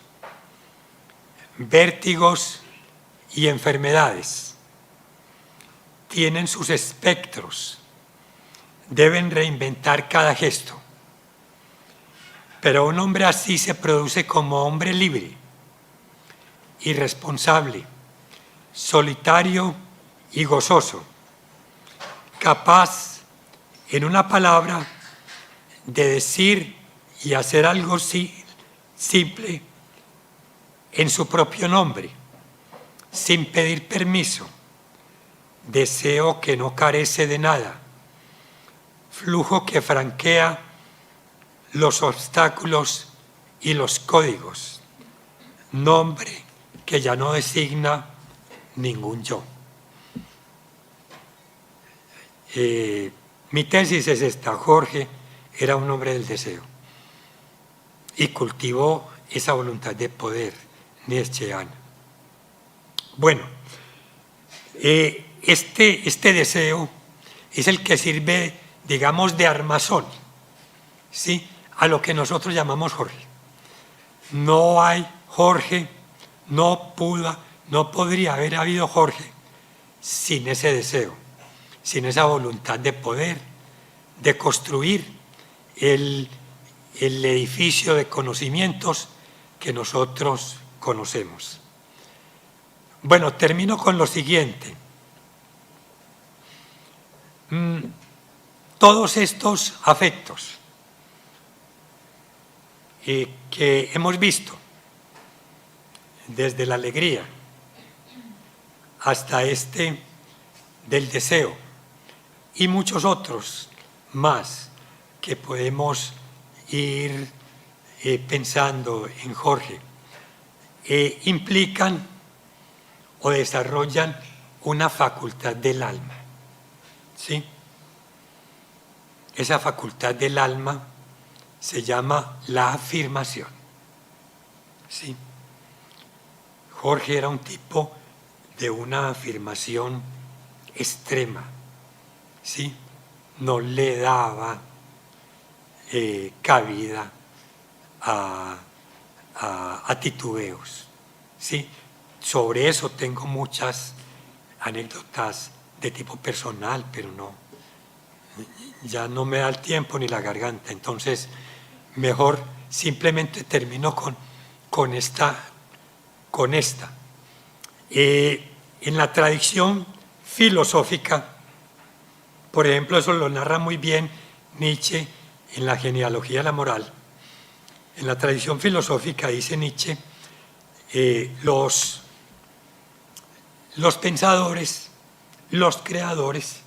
vértigos y enfermedades. Tienen sus espectros, deben reinventar cada gesto. Pero un hombre así se produce como hombre libre, irresponsable, solitario y gozoso, capaz, en una palabra, de decir y hacer algo simple en su propio nombre, sin pedir permiso. Deseo que no carece de nada, flujo que franquea los obstáculos y los códigos, nombre que ya no designa ningún yo. Mi tesis es esta: Jorge era un hombre del deseo y cultivó esa voluntad de poder nietzscheana. Bueno, este deseo es el que sirve, digamos, de armazón, ¿sí?, a lo que nosotros llamamos Jorge. No hay Jorge, no podría haber habido Jorge sin ese deseo, sin esa voluntad de poder, de construir el edificio de conocimientos que nosotros conocemos. Bueno, termino con lo siguiente. Todos estos afectos que hemos visto, desde la alegría hasta del deseo y muchos otros más que podemos ir pensando en Jorge, implican o desarrollan una facultad del alma, ¿sí? Esa facultad del alma se llama la afirmación, ¿sí? Jorge era un tipo de una afirmación extrema, ¿sí? No le daba cabida a titubeos, ¿sí? Sobre eso tengo muchas anécdotas de tipo personal, pero ya no me da el tiempo ni la garganta, entonces mejor simplemente termino con esta. En la tradición filosófica, por ejemplo, eso lo narra muy bien Nietzsche en la genealogía de la moral. En la tradición filosófica, dice Nietzsche, los pensadores, los creadores,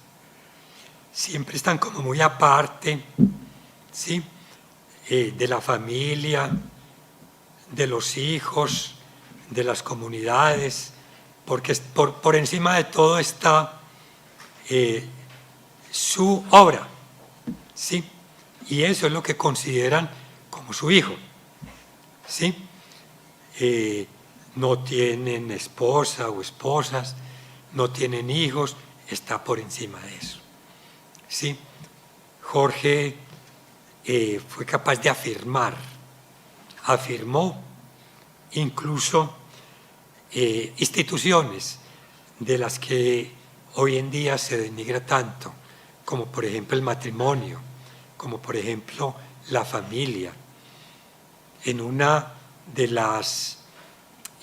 siempre están como muy aparte, ¿sí? De la familia, de los hijos, de las comunidades, porque por encima de todo está su obra, ¿sí? Y eso es lo que consideran como su hijo, ¿sí? No tienen esposa o esposas, no tienen hijos, está por encima de eso, ¿sí? Jorge fue capaz de afirmó incluso instituciones de las que hoy en día se denigra tanto, como por ejemplo el matrimonio, como por ejemplo la familia. En una de las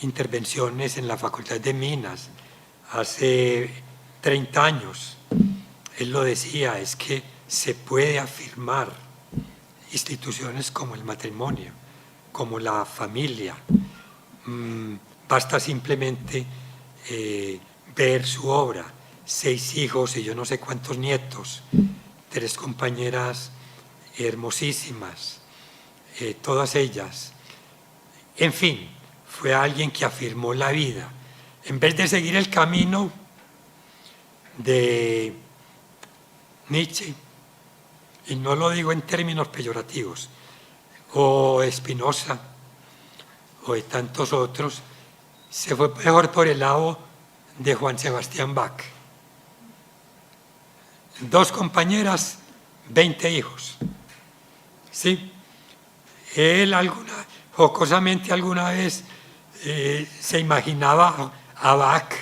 intervenciones en la Facultad de Minas, hace 30 años, él lo decía, es que se puede afirmar instituciones como el matrimonio, como la familia. Basta simplemente ver su obra, 6 hijos y yo no sé cuántos nietos, 3 compañeras hermosísimas, todas ellas. En fin, fue alguien que afirmó la vida. En vez de seguir el camino de Nietzsche, y no lo digo en términos peyorativos, o Spinoza, o de tantos otros, se fue mejor por el lado de Juan Sebastián Bach. 2 compañeras, 20 hijos. ¿Sí? Él jocosamente alguna vez se imaginaba a Bach,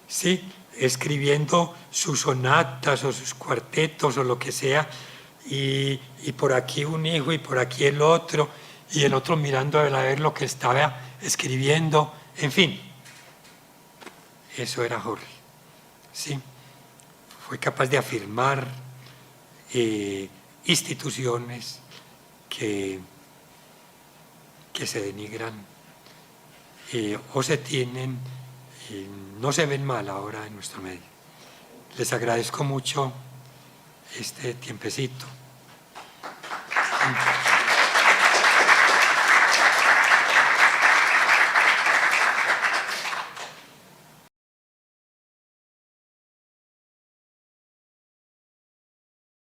¿sí? Escribiendo sus sonatas o sus cuartetos o lo que sea, y por aquí un hijo y por aquí el otro, y el otro mirando a ver lo que estaba escribiendo, en fin. Eso era Jorge, ¿sí? Fue capaz de afirmar instituciones que se denigran o se tienen, no se ven mal ahora en nuestro medio. Les agradezco mucho este tiempecito.